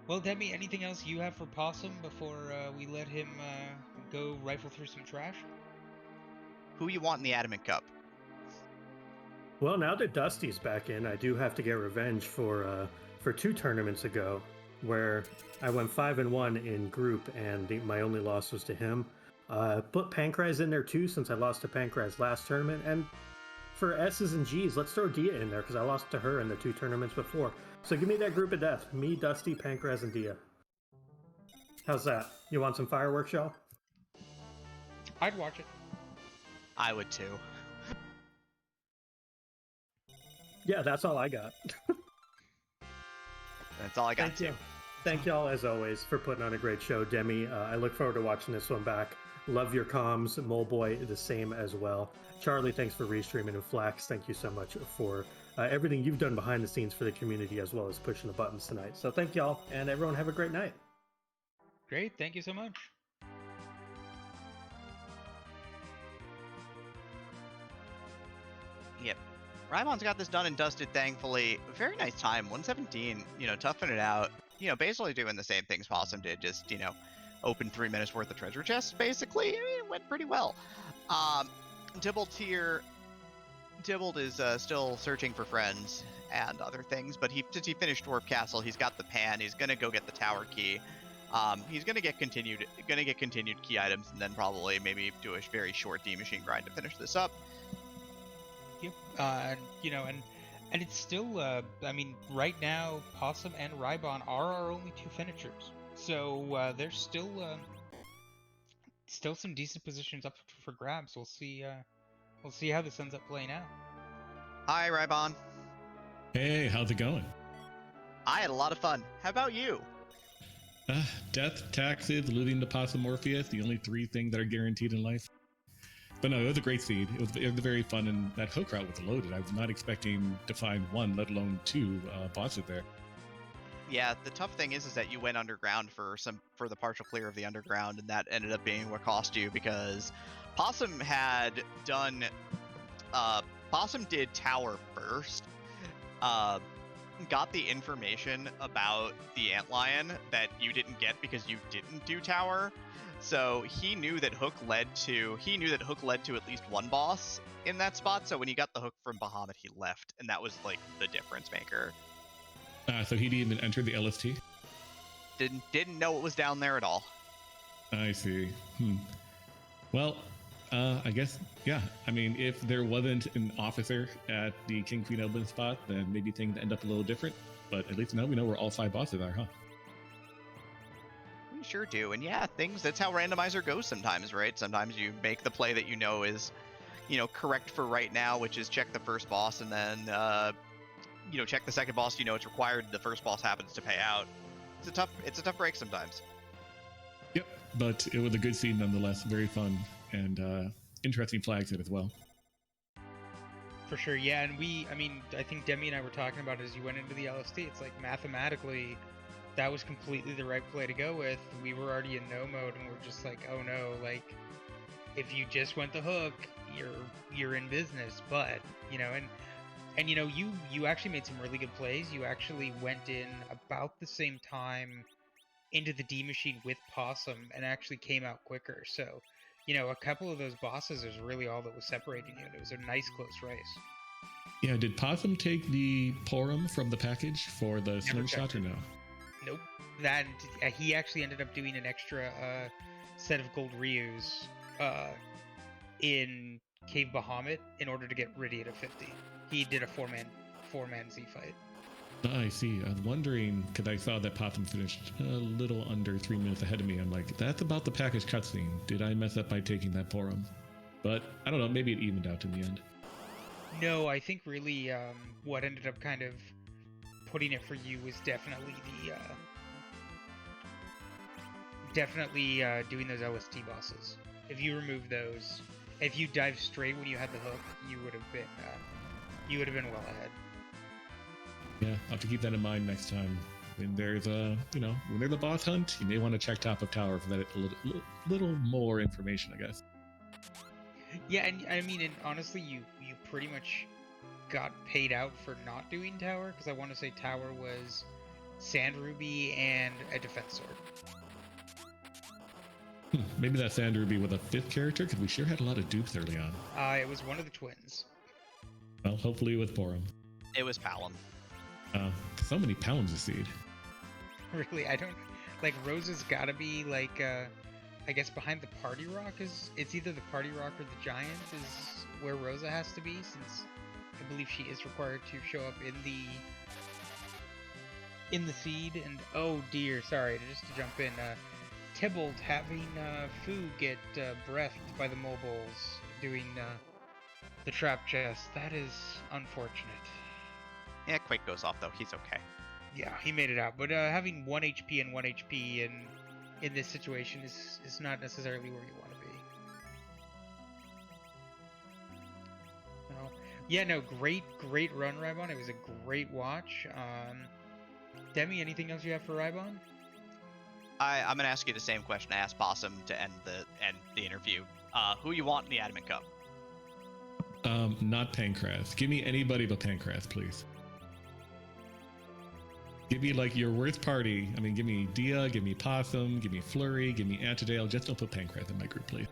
Well, Demi, anything else you have for Possum before we let him go rifle through some trash? Who you want in the Adamant Cup? Well, now that Dusty's back in, I do have to get revenge for 2 tournaments ago, where I went 5-1 in group, and my only loss was to him. Put Pancrase in there too, since I lost to Pancrase last tournament, and for S's and G's, let's throw Dia in there, because I lost to her in the 2 tournaments before. So give me that group of death. Me, Dusty, Pancrase, and Dia. How's that? You want some fireworks, y'all? I'd watch it. I would too. Yeah, that's all I got. That's all I got Thank too. you. Thank y'all, as always, for putting on a great show, Demi. I look forward to watching this one back. Love your comms. Moleboy, the same as well. Charlie, thanks for restreaming. And Flax, thank you so much for everything you've done behind the scenes for the community as well as pushing the buttons tonight. So thank y'all, and everyone have a great night. Great, thank you so much. Yep. Rymon's got this done and dusted, thankfully. Very nice time, 117, toughing it out. Basically doing the same things Possum did, just, open 3 minutes worth of treasure chests, basically. It went pretty well. Dibbled here. Dibbled is still searching for friends and other things, but since he finished Dwarf Castle, he's got the pan. He's gonna go get the tower key. He's gonna get continued key items, and then probably maybe do a very short D machine grind to finish this up. Yep. And it's still, I mean, right now, Possum and Rybon are our only 2 finishers. So there's still some decent positions up for grabs. We'll see how this ends up playing out. Hi, Rybon. Hey, how's it going? I had a lot of fun. How about you? Death, taxes, losing to Possum Morpheus, the only 3 things that are guaranteed in life. But no, it was a great seed. It was very fun, and that hook route was loaded. I was not expecting to find 1, let alone 2 bosses there. Yeah, the tough thing is that you went underground for the partial clear of the underground, and that ended up being what cost you, because Possum had done Possum did tower first, got the information about the antlion that you didn't get because you didn't do tower. So he knew that hook led to at least 1 boss in that spot. So when he got the hook from Bahamut, he left, and that was like the difference maker. So he didn't even enter the LST? Didn't know it was down there at all. I see. Well, I guess, yeah. I mean, if there wasn't an officer at the King Queen Open spot, then maybe things end up a little different. But at least now we know where all 5 bosses are, huh? We sure do. And yeah, that's how randomizer goes sometimes, right? Sometimes you make the play that is, correct for right now, which is check the first boss, and then, check the second boss, it's required. The first boss happens to pay out. It's a tough break sometimes. Yep, but it was a good scene nonetheless. Very fun and interesting flag set as well. For sure, yeah. And I think Demi and I were talking about it as you went into the LST. It's like mathematically, that was completely the right play to go with. We were already in no mode, and we're just like, oh no, like if you just went the hook, you're in business. But you actually made some really good plays. You actually went in about the same time into the D machine with Possum and actually came out quicker. So, a couple of those bosses is really all that was separating you. And it was a nice close race. Yeah, did Possum take the Porum from the package for the slingshot or no? Nope. That he actually ended up doing an extra set of gold Ryus in Cave Bahamut in order to get Rydia to 50. He did a four-man Z fight. I see. I was wondering, because I saw that Possum finished a little under 3 minutes ahead of me. I'm like, that's about the package cutscene. Did I mess up by taking that Porum? But I don't know, maybe it evened out in the end. No, I think really what ended up kind of putting it for you was definitely doing those LST bosses. If you remove those, if you dived straight when you had the hook, you would have been well ahead. Yeah, I'll have to keep that in mind next time. When there's a boss hunt, you may want to check top of tower for that little more information, I guess. Yeah, and I mean, and honestly, you pretty much got paid out for not doing tower, because I want to say tower was Sand Ruby and a defense sword. Maybe that Sand Ruby with a 5th character, because we sure had a lot of dupes early on. It was one of the twins. Well, hopefully with Porum. It was Palom. So many pounds of seed. Really, I don't... Like, Rosa's gotta be, like, I guess behind the Party Rock is... It's either the Party Rock or the Giant is where Rosa has to be, since I believe she is required to show up in the seed. And, oh dear, sorry, just to jump in, Tybalt having Fu get breathed by the mobiles doing the trap chest. That is unfortunate. Yeah, Quake goes off though. He's okay. Yeah, he made it out. But having 1 HP and 1 HP in this situation is not necessarily where you want to be. Well, Yeah, no, great run, Rybon. It was a great watch. Demi, anything else you have for Rybon? I'm gonna ask you the same question I asked Possum to end the interview. Who you want in the Adamant Cup? Not Pancrath. Give me anybody but Pancrath, please. Give me like your worst party. I mean, give me Dia, give me Possum, give me Flurry, give me Antidale. Just don't put Pancrath in my group, please.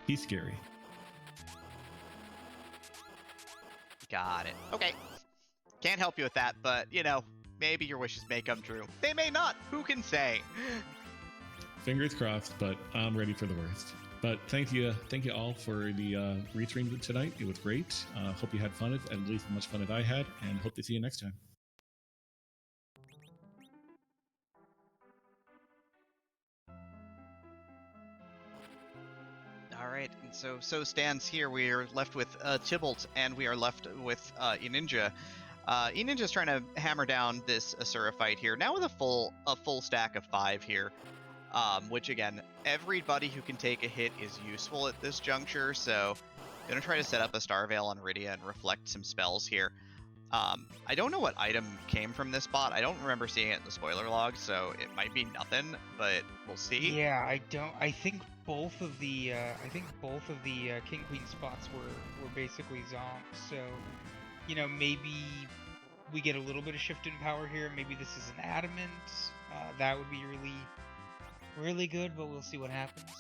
He's scary. Got it. Okay. Can't help you with that, but, you know, maybe your wishes may come true. They may not. Who can say? Fingers crossed, but I'm ready for the worst. But thank you all for the restream tonight. It was great. Hope you had fun, at least as much fun as I had, and hope to see you next time. All right, and so stands here. We are left with Tybalt, and we are left with Eninja. Eninja's trying to hammer down this Asura fight here, now with a full stack of 5 here. Which again, everybody who can take a hit is useful at this juncture, so I'm gonna try to set up a Starveil on Rydia and reflect some spells here. I don't know what item came from this bot. I don't remember seeing it in the spoiler log, so it might be nothing, but we'll see. Yeah, I think both of the King Queen spots were basically zonks. So, you know, maybe we get a little bit of shift in power here. Maybe this is an adamant. That would be really good, but we'll see what happens.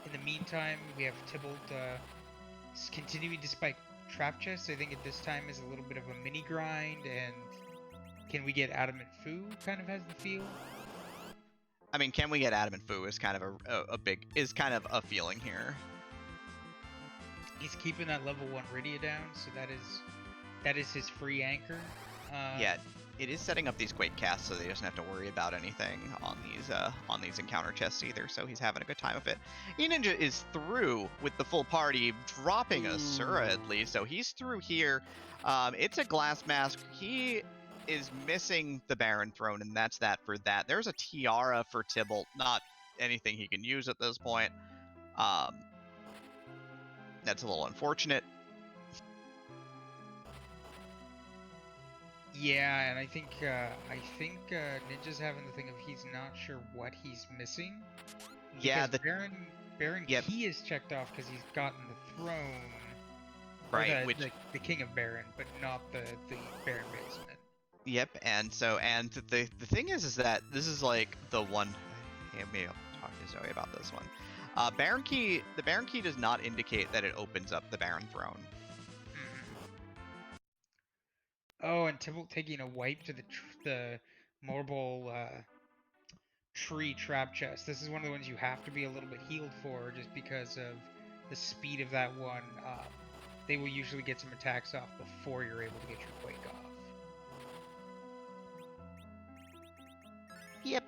In the meantime, we have Tybalt continuing despite trap chest. I think at this time is a little bit of a mini grind, and can we get Adamant Fu kind of has the feel. I mean, can we get Adamant Fu is kind of a feeling here. He's keeping that level 1 Rydia down, so that is his free anchor. Yeah, it is setting up these Quake casts so that he doesn't have to worry about anything on these encounter chests either, so he's having a good time of it. Eninja is through with the full party, dropping Asura at least, so he's through here. It's a glass mask. He is missing the Baron Throne, and that's that for that. There's a Tiara for Tybalt, not anything he can use at this point. That's a little unfortunate. Yeah, and I think Ninja's having the thing of he's not sure what he's missing. Yeah, the Baron yep. Key is checked off because he's gotten the throne, right? The King of Baron, but not the Baron basement. Yep, and the thing is that this is like the one. Hey, maybe I'll talk to Zoe about this one. The Baron Key does not indicate that it opens up the Baron Throne. Oh, and Tybalt taking a wipe to the marble tree trap chest. This is one of the ones you have to be a little bit healed for, just because of the speed of that one. They will usually get some attacks off before you're able to get your Quake off. Yep.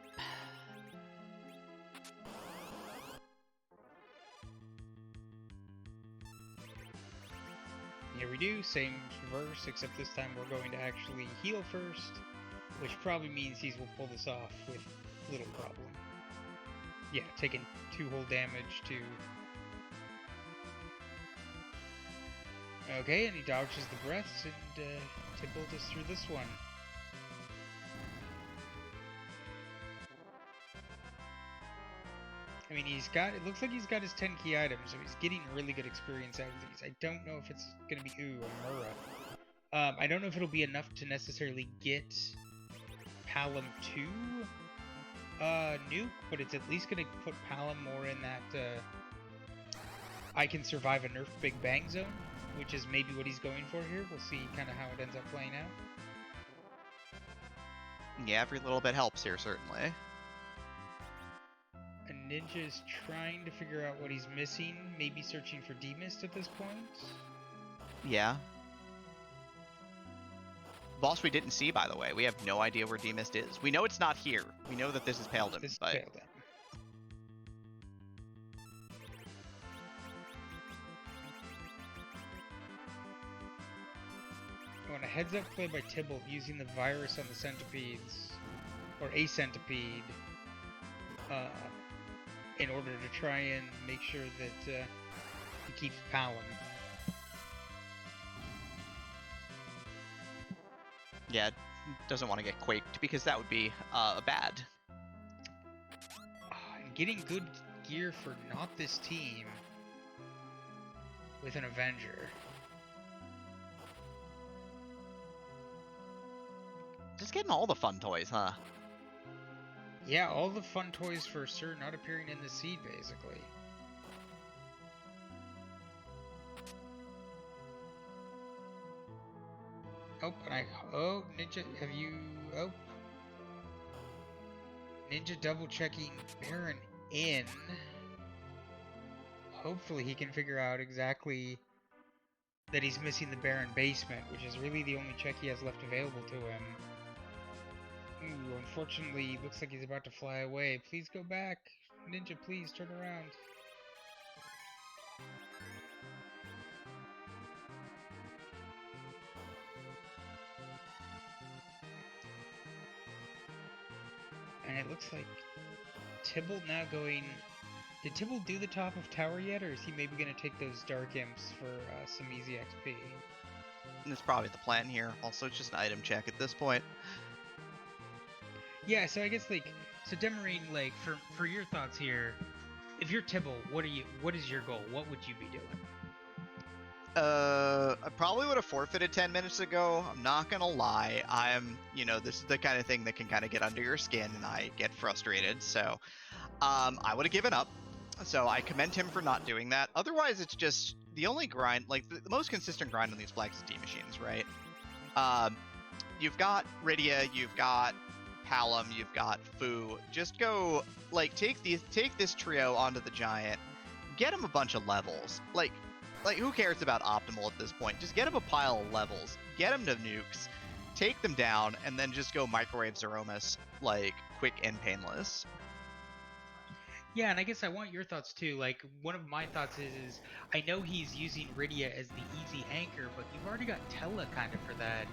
Here we do, same reverse, except this time we're going to actually heal first, which probably means he will pull this off with little problem. Yeah, taking 2 whole damage to... Okay, and he dodges the breaths, and Tybalt is through this one. I mean, it looks like he's got his 10 key items, so he's getting really good experience out of these. I don't know if it's going to be, a Murrah. I don't know if it'll be enough to necessarily get Palom 2 nuke, but it's at least going to put Palom more in that I can survive a nerf Big Bang zone, which is maybe what he's going for here. We'll see kind of how it ends up playing out. Yeah, every little bit helps here, certainly. Ninja is trying to figure out what he's missing, maybe searching for Demist at this point. Yeah. Boss we didn't see, by the way. We have no idea where Demist is. We know it's not here. We know that this is Paladin, but... Paladin. Oh, and a heads up play by Tybalt using the virus on the centipedes, or a centipede. in order to try and make sure that he keeps Palom. Yeah, doesn't want to get quaked because that would be bad. And getting good gear for not this team with an Avenger. Just getting all the fun toys, huh? Yeah, all the fun toys for Sir not appearing in the seed, basically. Oh, oh, Ninja, have you... Oh. Ninja double checking Baron in. Hopefully he can figure out exactly that he's missing the Baron basement, which is really the only check he has left available to him. Ooh, unfortunately, looks like he's about to fly away. Please go back. Ninja, please turn around. And it looks like Tibble now going... Did Tibble do the top of tower yet, or is he maybe going to take those Dark Imps for some easy XP? And that's probably the plan here. Also, it's just an item check at this point. Yeah, so I guess, like... So, Demarine, like, for your thoughts here, if you're Tibble, what is your goal? What would you be doing? I probably would have forfeited 10 minutes ago. I'm not gonna lie. This is the kind of thing that can kind of get under your skin, and I get frustrated. So, I would have given up. So I commend him for not doing that. Otherwise, it's just the only grind, like the most consistent grind on these flags is D machines, right? You've got Rydia, you've got Palom, you've got Fu. Just go, like, take this trio onto the Giant, get him a bunch of levels. Like who cares about optimal at this point? Just get him a pile of levels, get him to nukes, take them down, and then just go microwave Zeromus, like, quick and painless. Yeah, and I guess I want your thoughts too. Like, one of my thoughts is I know he's using Rydia as the easy anchor, but you've already got Tella kind of for that.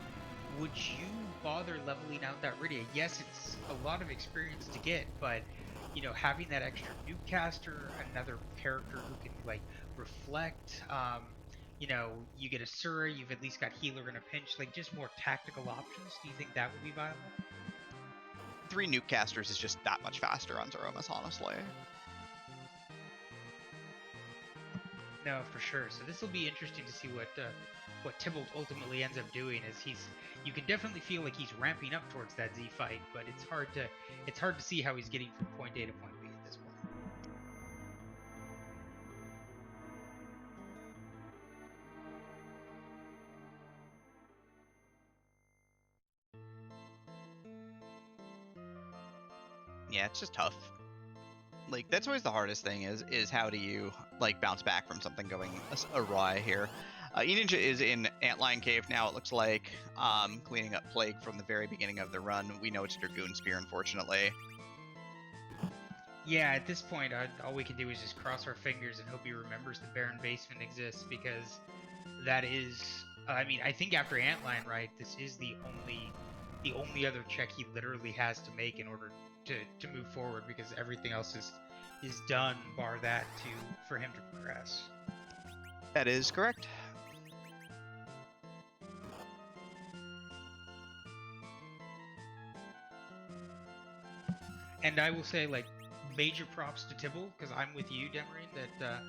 Would you bother leveling out that Rydia? Yes, it's a lot of experience to get, but, you know, having that extra nuke caster, another character who can, like, reflect, you know, you get a Sura, you've at least got healer in a pinch, like, just more tactical options. Do you think that would be viable? 3 nuke casters is just that much faster on Zeromus, honestly. No, for sure. So this will be interesting to see what Tybalt ultimately ends up doing. As you can definitely feel like he's ramping up towards that Z fight, but it's hard to see how he's getting from point A to point B at this point. Yeah, it's just tough. Like, that's always the hardest thing is how do you, like, bounce back from something going awry here. E-Ninja is in Antlion Cave now, it looks like, cleaning up Plague from the very beginning of the run. We know it's Dragoon Spear, unfortunately. Yeah, at this point, all we can do is just cross our fingers and hope he remembers the Baron Basement exists, because that is, I mean, I think after Antlion, right, this is the only other check he literally has to make in order to move forward, because everything else is done bar that for him to progress. That is correct. And I will say, like, major props to Tibble, because I'm with you, Demarine, that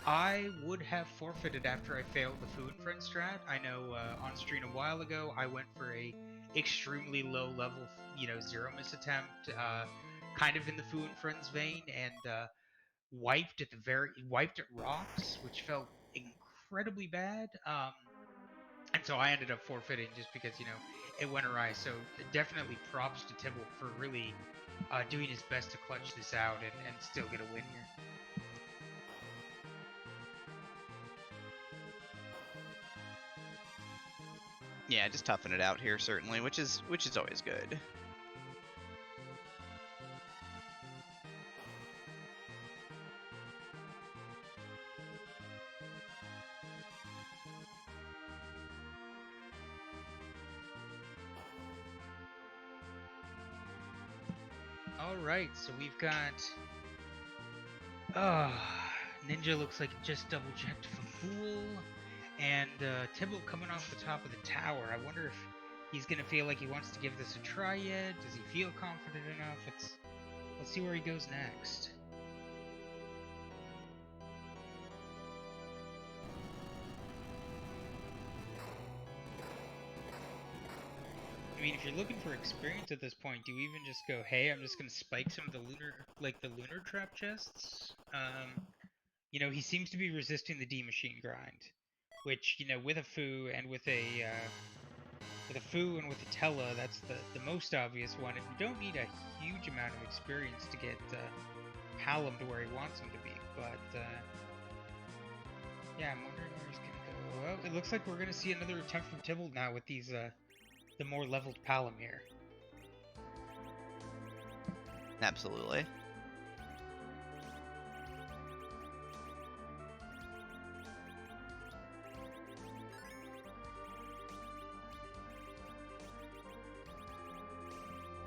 I would have forfeited after I failed the Fu and Friend strat. I know on stream a while ago I went for a extremely low level, you know, zero miss attempt, kind of in the Fu and Friends vein, and wiped at rocks, which felt incredibly bad. And so I ended up forfeiting just because, you know, it went awry. So definitely props to Tibble for really doing his best to clutch this out and still get a win here. Yeah, just toughing it out here, certainly, which is always good. All right, so we've got Ninja looks like it just double checked for Fool. And Tybalt coming off the top of the tower. I wonder if he's going to feel like he wants to give this a try yet. Does he feel confident enough? Let's see where he goes next. I mean, if you're looking for experience at this point, do you even just go, hey, I'm just going to spike some of the lunar trap chests? You know, he seems to be resisting the D machine grind, which, you know, with a Foo and with a Tella, that's the most obvious one. And you don't need a huge amount of experience to get Palom to where he wants him to be. But yeah, I'm wondering where he's gonna go. Well, it looks like we're gonna see another attempt from Tybalt now with these the more leveled Palom here. Absolutely.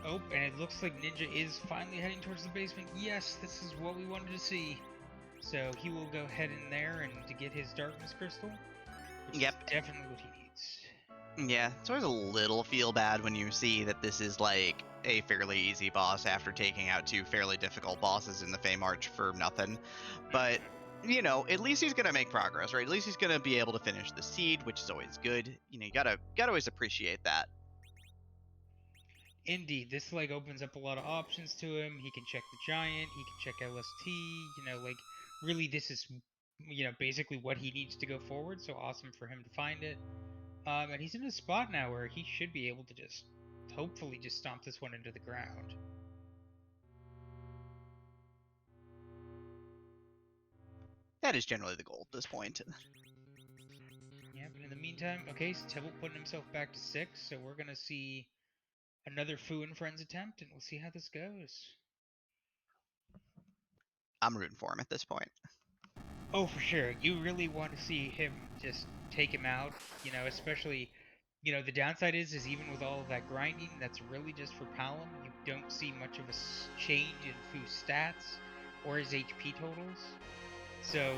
Oh, and it looks like Ninja is finally heading towards the basement. Yes, this is what we wanted to see. So he will go head in there and to get his Darkness Crystal, which Yep. is definitely what he needs. Yeah, it's always a little feel bad when you see that this is like a fairly easy boss after taking out two fairly difficult bosses in the Fame Arch for nothing. But, you know, at least he's gonna make progress, right? At least he's gonna be able to finish the seed, which is always good. You know, you gotta always appreciate that. Indeed, this like opens up a lot of options to him. He can check the Giant, he can check LST, you know, like really this is, you know, basically what he needs to go forward, so awesome for him to find it. And he's in a spot now where he should be able to just, hopefully just stomp this one into the ground. That is generally the goal at this point. Yeah, but in the meantime, okay, so Tybalt putting himself back to 6, so we're gonna see another Foo and Friends attempt, and we'll see how this goes. I'm rooting for him at this point. Oh, for sure. You really want to see him just take him out, you know, especially, you know, the downside is even with all of that grinding, that's really just for Palom. You don't see much of a change in Foo's stats or his HP totals. So,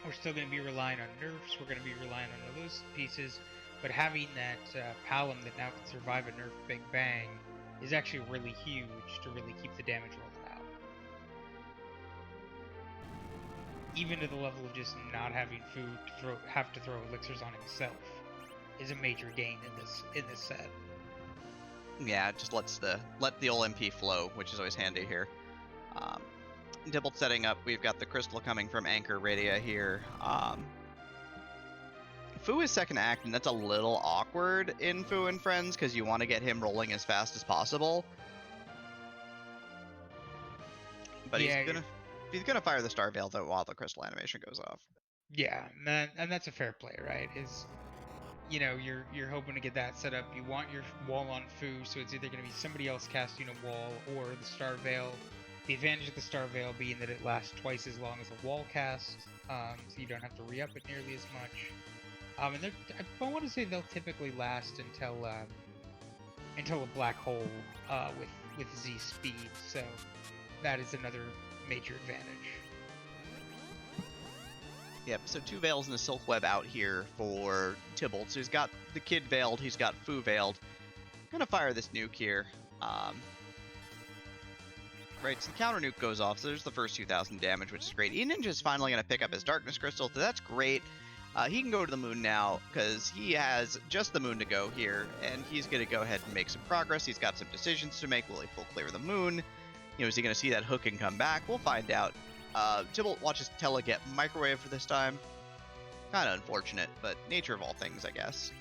we're still going to be relying on nerfs, we're going to be relying on those pieces, but having that Palom that now can survive a nerf Big Bang is actually really huge to really keep the damage rolling out. Even to the level of just not having food to have to throw elixirs on himself is a major gain in this set. Yeah, it just let the old MP flow, which is always handy here. Tybalt setting up. We've got the crystal coming from Anchor Radia here. Foo is second act, and that's a little awkward in Foo and Friends because you want to get him rolling as fast as possible. But yeah, he's gonna fire the Star Veil though while the crystal animation goes off. Yeah, and that's a fair play, right? Is, you know, you're hoping to get that set up. You want your wall on Foo, so it's either going to be somebody else casting a wall or the Star Veil. The advantage of the Star Veil being that it lasts twice as long as a wall cast, so you don't have to re-up it nearly as much. And I want to say they'll typically last until a black hole with Z speed, so that is another major advantage. Yep, so 2 Veils and a Silk Web out here for Tybalt. So he's got the Kid Veiled, he's got Foo Veiled. Gonna fire this nuke here. Right, so the counter nuke goes off, so there's the first 2,000 damage, which is great. Ninja's finally gonna pick up his Darkness Crystal, so that's great. He can go to the moon now, because he has just the moon to go here, and he's gonna go ahead and make some progress. He's got some decisions to make. Will he full clear the moon? You know, is he gonna see that hook and come back? We'll find out. Tybalt watches Tella get microwave for this time. Kind of unfortunate, but nature of all things, I guess.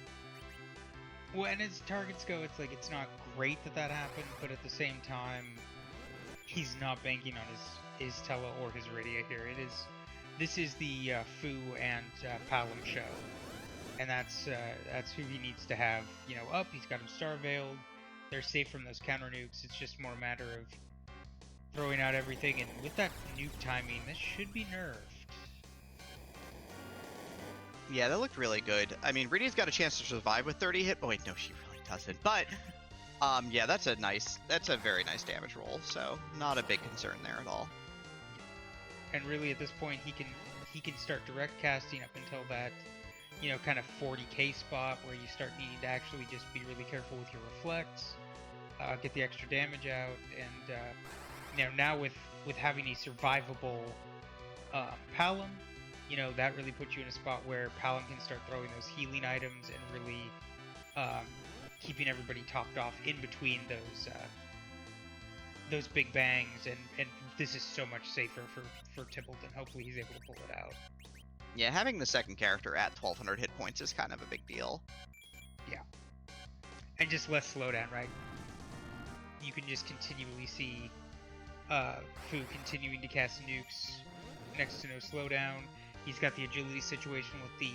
Well, and as targets go, it's like it's not great that happened, but at the same time, he's not banking on his Tella or his Radia here. This is the Foo and Palom show, and that's who he needs to have, you know, up. He's got him Star Veiled. They're safe from those counter nukes. It's just more a matter of throwing out everything, and with that nuke timing, this should be nerfed. Yeah, that looked really good. I mean, Radia's got a chance to survive with 30 hit. Oh wait, no, she really doesn't. But, yeah, that's a very nice damage roll. So not a big concern there at all. and really at this point he can start direct casting up until that, you know, kind of 40k spot where you start needing to actually just be really careful with your reflects, get the extra damage out, and you know, now with having a survivable Palom, you know, that really puts you in a spot where Palom can start throwing those healing items and really keeping everybody topped off in between those big bangs, and this is so much safer for Tybalt, and hopefully he's able to pull it out. Yeah, having the second character at 1200 hit points is kind of a big deal. Yeah. And just less slowdown, right? You can just continually see Fu continuing to cast nukes next to no slowdown. He's got the agility situation with the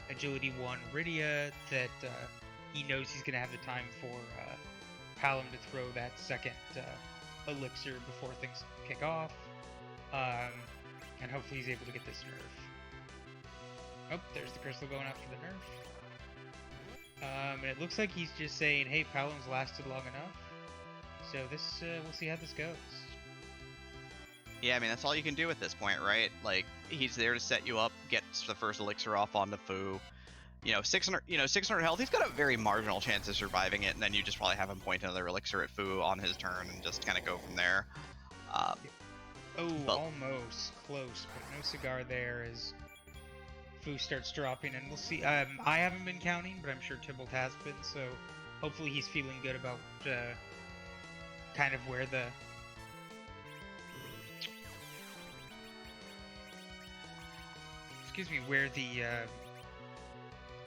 agility 1 Rydia that he knows he's going to have the time for Palom to throw that second elixir before things kick off. And hopefully he's able to get this nerf. Oh, there's the crystal going out for the nerf. And it looks like he's just saying, hey, Palom's lasted long enough. So this, we'll see how this goes. Yeah, I mean, that's all you can do at this point, right? Like, he's there to set you up, get the first elixir off onto Fu. 600 health, he's got a very marginal chance of surviving it, and then you just probably have him point another elixir at Fu on his turn and just kind of go from there. Almost close, but no cigar there as Fu starts dropping, and we'll see. I haven't been counting, but I'm sure Tybalt has been, so hopefully he's feeling good about kind of where the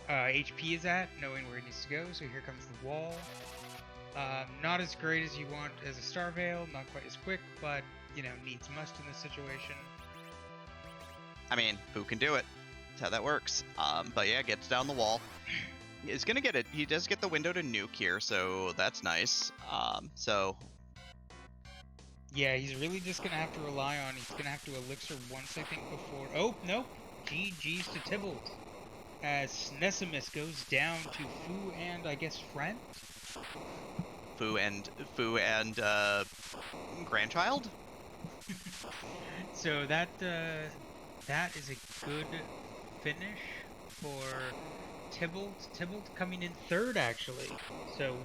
HP is at, knowing where he needs to go. So here comes the wall. Not as great as you want as a Star Veil, not quite as quick, but you know, needs must in this situation. I mean, Fu can do it. That's how that works. But yeah, gets down the wall. He's gonna get it. He does get the window to nuke here, so that's nice. Yeah, he's really just gonna have to rely on. He's gonna have to elixir once, I think, before. Oh no! GG's to Tybalt as Nesimus goes down to Fu and I guess friend. Fu and grandchild. So that is a good finish for Tybalt. Tybalt coming in third, actually. So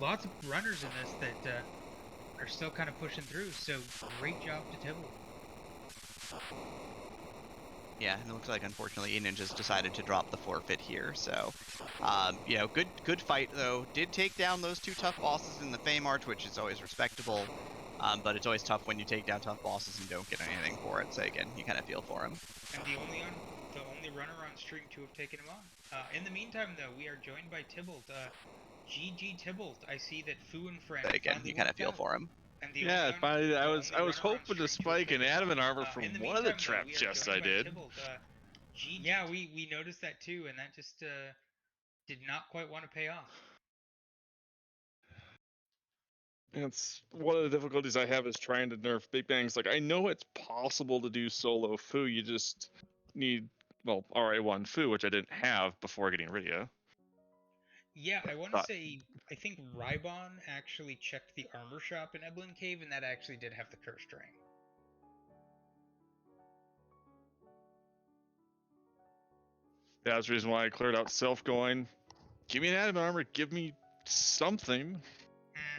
lots of runners in this that are still kind of pushing through. So great job to Tybalt. Yeah, and it looks like unfortunately E-Ninja's decided to drop the forfeit here. So, good fight though. Did take down those two tough bosses in the Fame Arch, which is always respectable. But it's always tough when you take down tough bosses and don't get anything for it. So again, you kind of feel for him. And the only runner on stream to have taken him on. In the meantime, though, we are joined by Tybalt. GG Tybalt. I see that Fu and friend. But again, you kind of feel for him. Yeah, I was hoping to spike an adamant armor from one of the trap chests I did. Yeah, we noticed that too, and that just did not quite want to pay off. It's one of the difficulties I have is trying to nerf Big Bangs. Like, I know it's possible to do solo Fu, you just need, well, RA1 Fu, which I didn't have before getting Rydia. Yeah, I want to say, I think Rybon actually checked the armor shop in Eblin Cave, and that actually did have the curse string. Yeah, that's the reason why I cleared out self going, give me an adamant armor, give me something.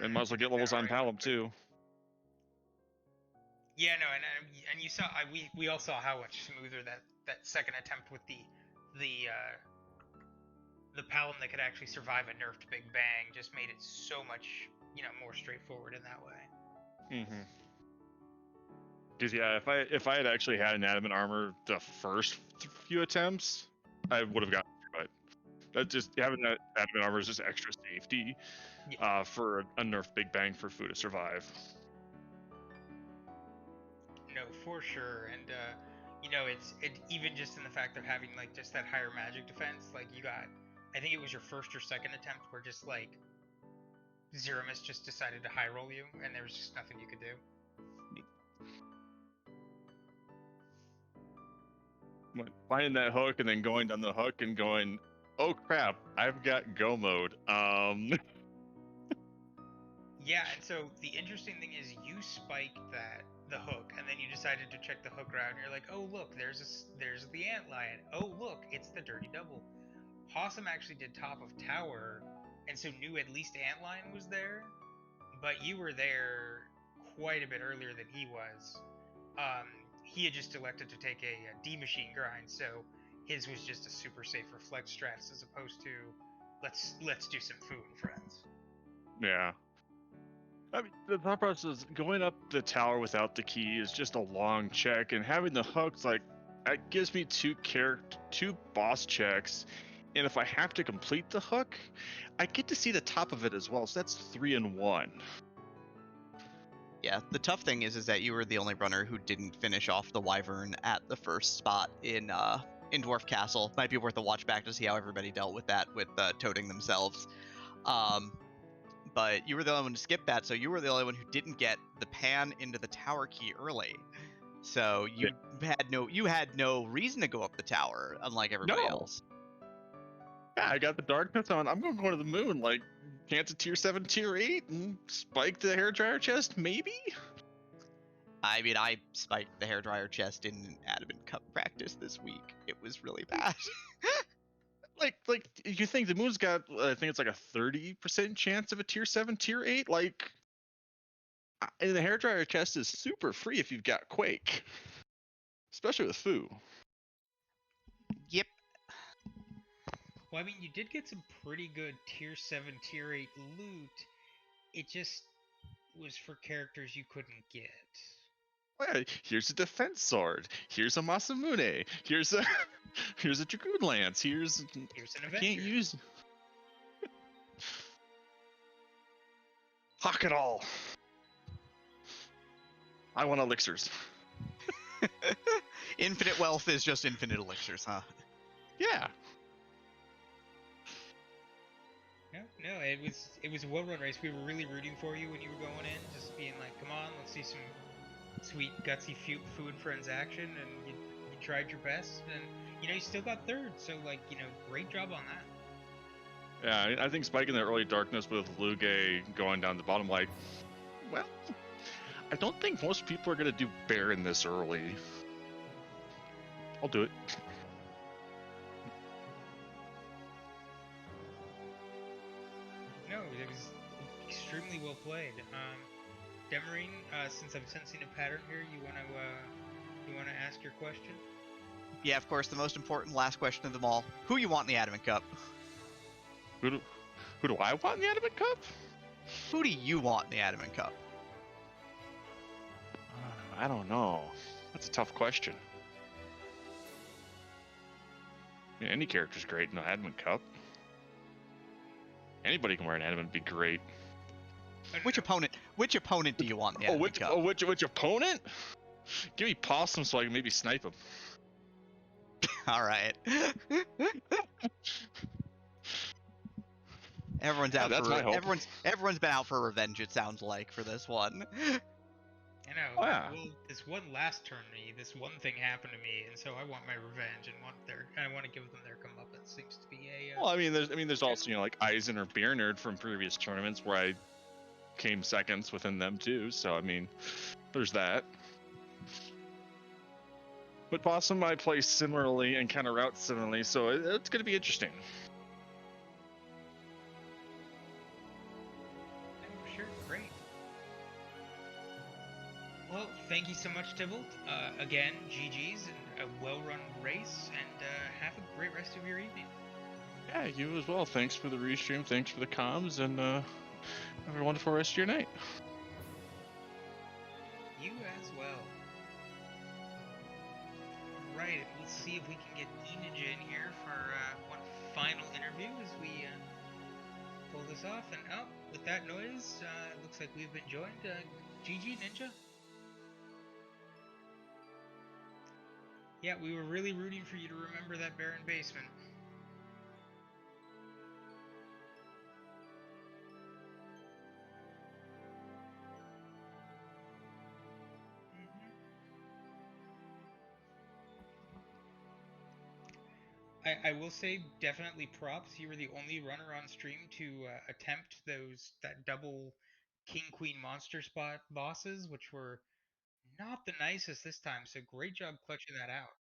And might as well get levels on Palom too. Yeah, no, and you saw we all saw how much smoother that second attempt with the Palom that could actually survive a nerfed Big Bang just made it so much more straightforward in that way. Mm-hmm. Because yeah, if I had actually had an adamant armor the first few attempts, I would have gotten through it. That just having that adamant armor is just extra safety. Yeah. For a nerfed Big Bang for Fu to survive. No, for sure, and it's even just in the fact of having like just that higher magic defense, like you got, I think it was your first or second attempt where just like Zeramis just decided to high roll you, and there was just nothing you could do. Finding that hook and then going down the hook and going, oh crap, I've got go mode. Yeah, and so the interesting thing is you spiked that the hook, and then you decided to check the hook route, and you're like, oh look, there's the antlion. Oh look, it's the dirty double. Possum actually did top of tower, and so knew at least antlion was there, but you were there quite a bit earlier than he was. He had just elected to take a D machine grind, so his was just a super safe reflex strats as opposed to let's do some food and friends. Yeah. I mean, the thought process is going up the tower without the key is just a long check, and having the hooks, like, that gives me two boss checks, and if I have to complete the hook, I get to see the top of it as well, so that's 3 in 1. Yeah, the tough thing is that you were the only runner who didn't finish off the Wyvern at the first spot in Dwarf Castle. Might be worth a watch back to see how everybody dealt with that with toting themselves. But you were the only one to skip that, so you were the only one who didn't get the pan into the tower key early. So you had no reason to go up the tower, unlike everybody else. Yeah, I got the darkness on. I'm going to the moon, like, chance of tier 7, tier 8, and spike the hairdryer chest, maybe? I mean, I spiked the hairdryer chest in an adamant cup practice this week. It was really bad. like you think the moon's got, I think it's like a 30% chance of a tier 7, tier 8? Like, and the hairdryer chest is super free if you've got Quake. Especially with Foo. Yep. Well, I mean, you did get some pretty good tier 7, tier 8 loot. It just was for characters you couldn't get. Well, here's a defense sword. Here's a Masamune. Here's a Dragoon Lance. Here's an Avenger. I can't use. Hawk it all. I want elixirs. Infinite wealth is just infinite elixirs, huh? Yeah. No, it was a well-run race. We were really rooting for you when you were going in, just being like, come on, let's see some sweet, gutsy Foo and Friends action, and you tried your best, and, you still got third, so, like, great job on that. Yeah, I think spiking the early darkness with Luge going down the bottom, like, well, I don't think most people are going to do Baron this early. I'll do it. No, it was extremely well played. Demarine, since I'm sensing a pattern here, you wanna ask your question? Yeah, of course, the most important last question of them all. Who you want in the Adamant Cup? Who do I want in the Adamant Cup? Who do you want in the Adamant Cup? I don't know. That's a tough question. I mean, any character's great in the Adamant Cup. Anybody can wear an Adamant, be great. Which opponent do you want in the Adamant Cup? Which opponent? Give me Possum so I can maybe snipe him. All right. Everyone's out that's for my hope. everyone's been out for revenge. It sounds like for this one. I know. Yeah. Well, this one last tourney, this one thing happened to me, and so I want my revenge and I want to give them their comeuppance. Seems to be a. Well, I mean, there's also like Eisen or Beer Nerd from previous tournaments where I came seconds within them too. So I mean, there's that. But Possum I play similarly and kind of route similarly, so it's going to be interesting. Oh, sure, great. Well, thank you so much, Tybalt. Again, GG's and a well-run race, and have a great rest of your evening. Yeah, you as well. Thanks for the restream, thanks for the comms, and have a wonderful rest of your night. You as well. Right, let's see if we can get Enage in here for one final interview as we pull this off. And with that noise, it looks like we've been joined. GG Ninja. Yeah, we were really rooting for you to remember that Baron basement. I will say, definitely props. You were the only runner on stream to attempt that double King Queen monster spot bosses, which were not the nicest this time, so great job clutching that out.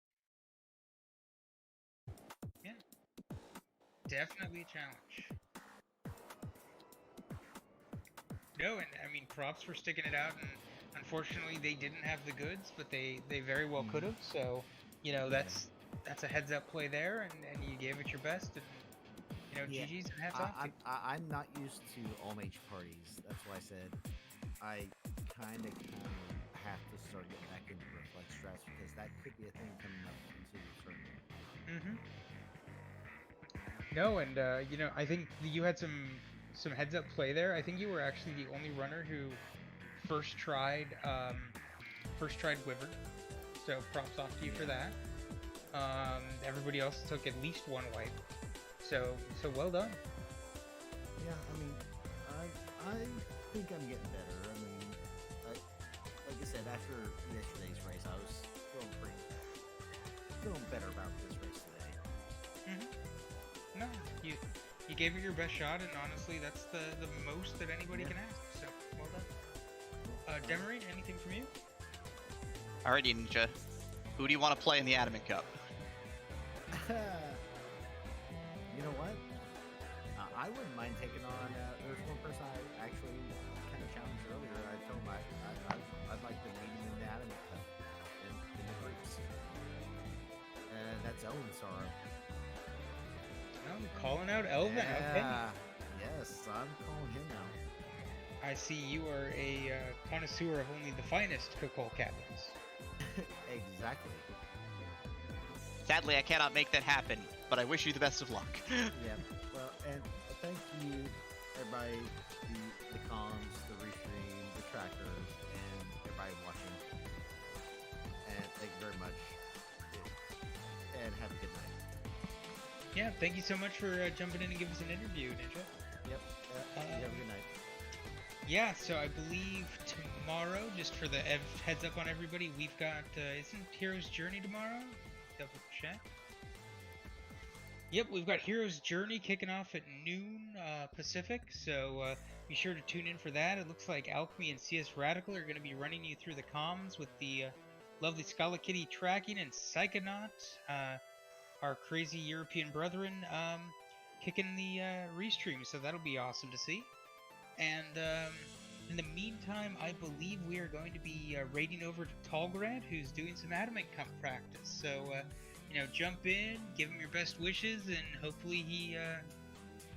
Yeah, definitely a challenge. No, and I mean, props for sticking it out, and unfortunately they didn't have the goods, but they very well could have. So, you know, that's a heads up play there, and you gave it your best, and you know, Yeah, GG's and hats off to you. I'm not used to all mage parties. That's why I said I kind of have to start getting back into reflex strats because that could be a thing coming up into the tournament. No, and you know, I think you had some heads up play there. I think you were actually the only runner who first tried Wyvern. So props off to you for that. Everybody else took at least one wipe. So well done. Yeah, I mean, I think I'm getting better. I mean, like I said, after yesterday's race, I was feeling better about this race today. No, you gave it your best shot, and honestly, that's the most that anybody can ask. So well done. Demery, anything from you? Alrighty, Ninja. Who do you want to play in the Adamant Cup? You know what? I wouldn't mind taking on. There's one person I actually kind of challenged earlier. I told him I'd like to meet him in the Adamant Cup in the groups. That's Elven Sorrow. I'm calling out Elvin. Okay. Yes, I'm calling him out. I see you are a connoisseur of only the finest cook-hole captains. Exactly. Sadly, I cannot make that happen, but I wish you the best of luck. Yeah. Well, and thank you, everybody, the comms, the restream, the trackers, and everybody watching. And thank you very much. And have a good night. Yeah, thank you so much for jumping in and giving us an interview, Ninja. Yep. You have a good night. Yeah, so I believe tomorrow, just for the heads up on everybody, we've got, isn't Hero's Journey tomorrow? Double check. Yep, we've got Hero's Journey kicking off at noon Pacific, so be sure to tune in for that. It looks like Alchemy and CS Radical are going to be running you through the comms with the lovely Scala Kitty tracking, and Psychonaut, our crazy European brethren, kicking the restream, so that'll be awesome to see. And in the meantime, I believe we are going to be raiding over to Talgrad, who's doing some Adamant Cup practice. So, you know, jump in, give him your best wishes, and hopefully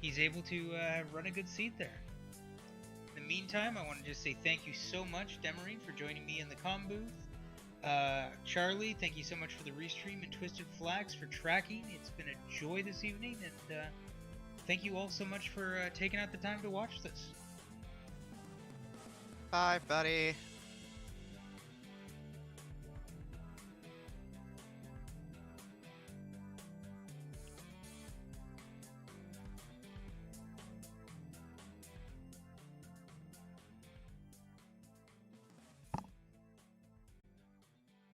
he's able to run a good seed there. In the meantime, I want to just say thank you so much, Demery, for joining me in the comm booth. Charlie, thank you so much for the restream, and Twisted Flags for tracking. It's been a joy this evening, and thank you all so much for taking out the time to watch this. Bye, buddy.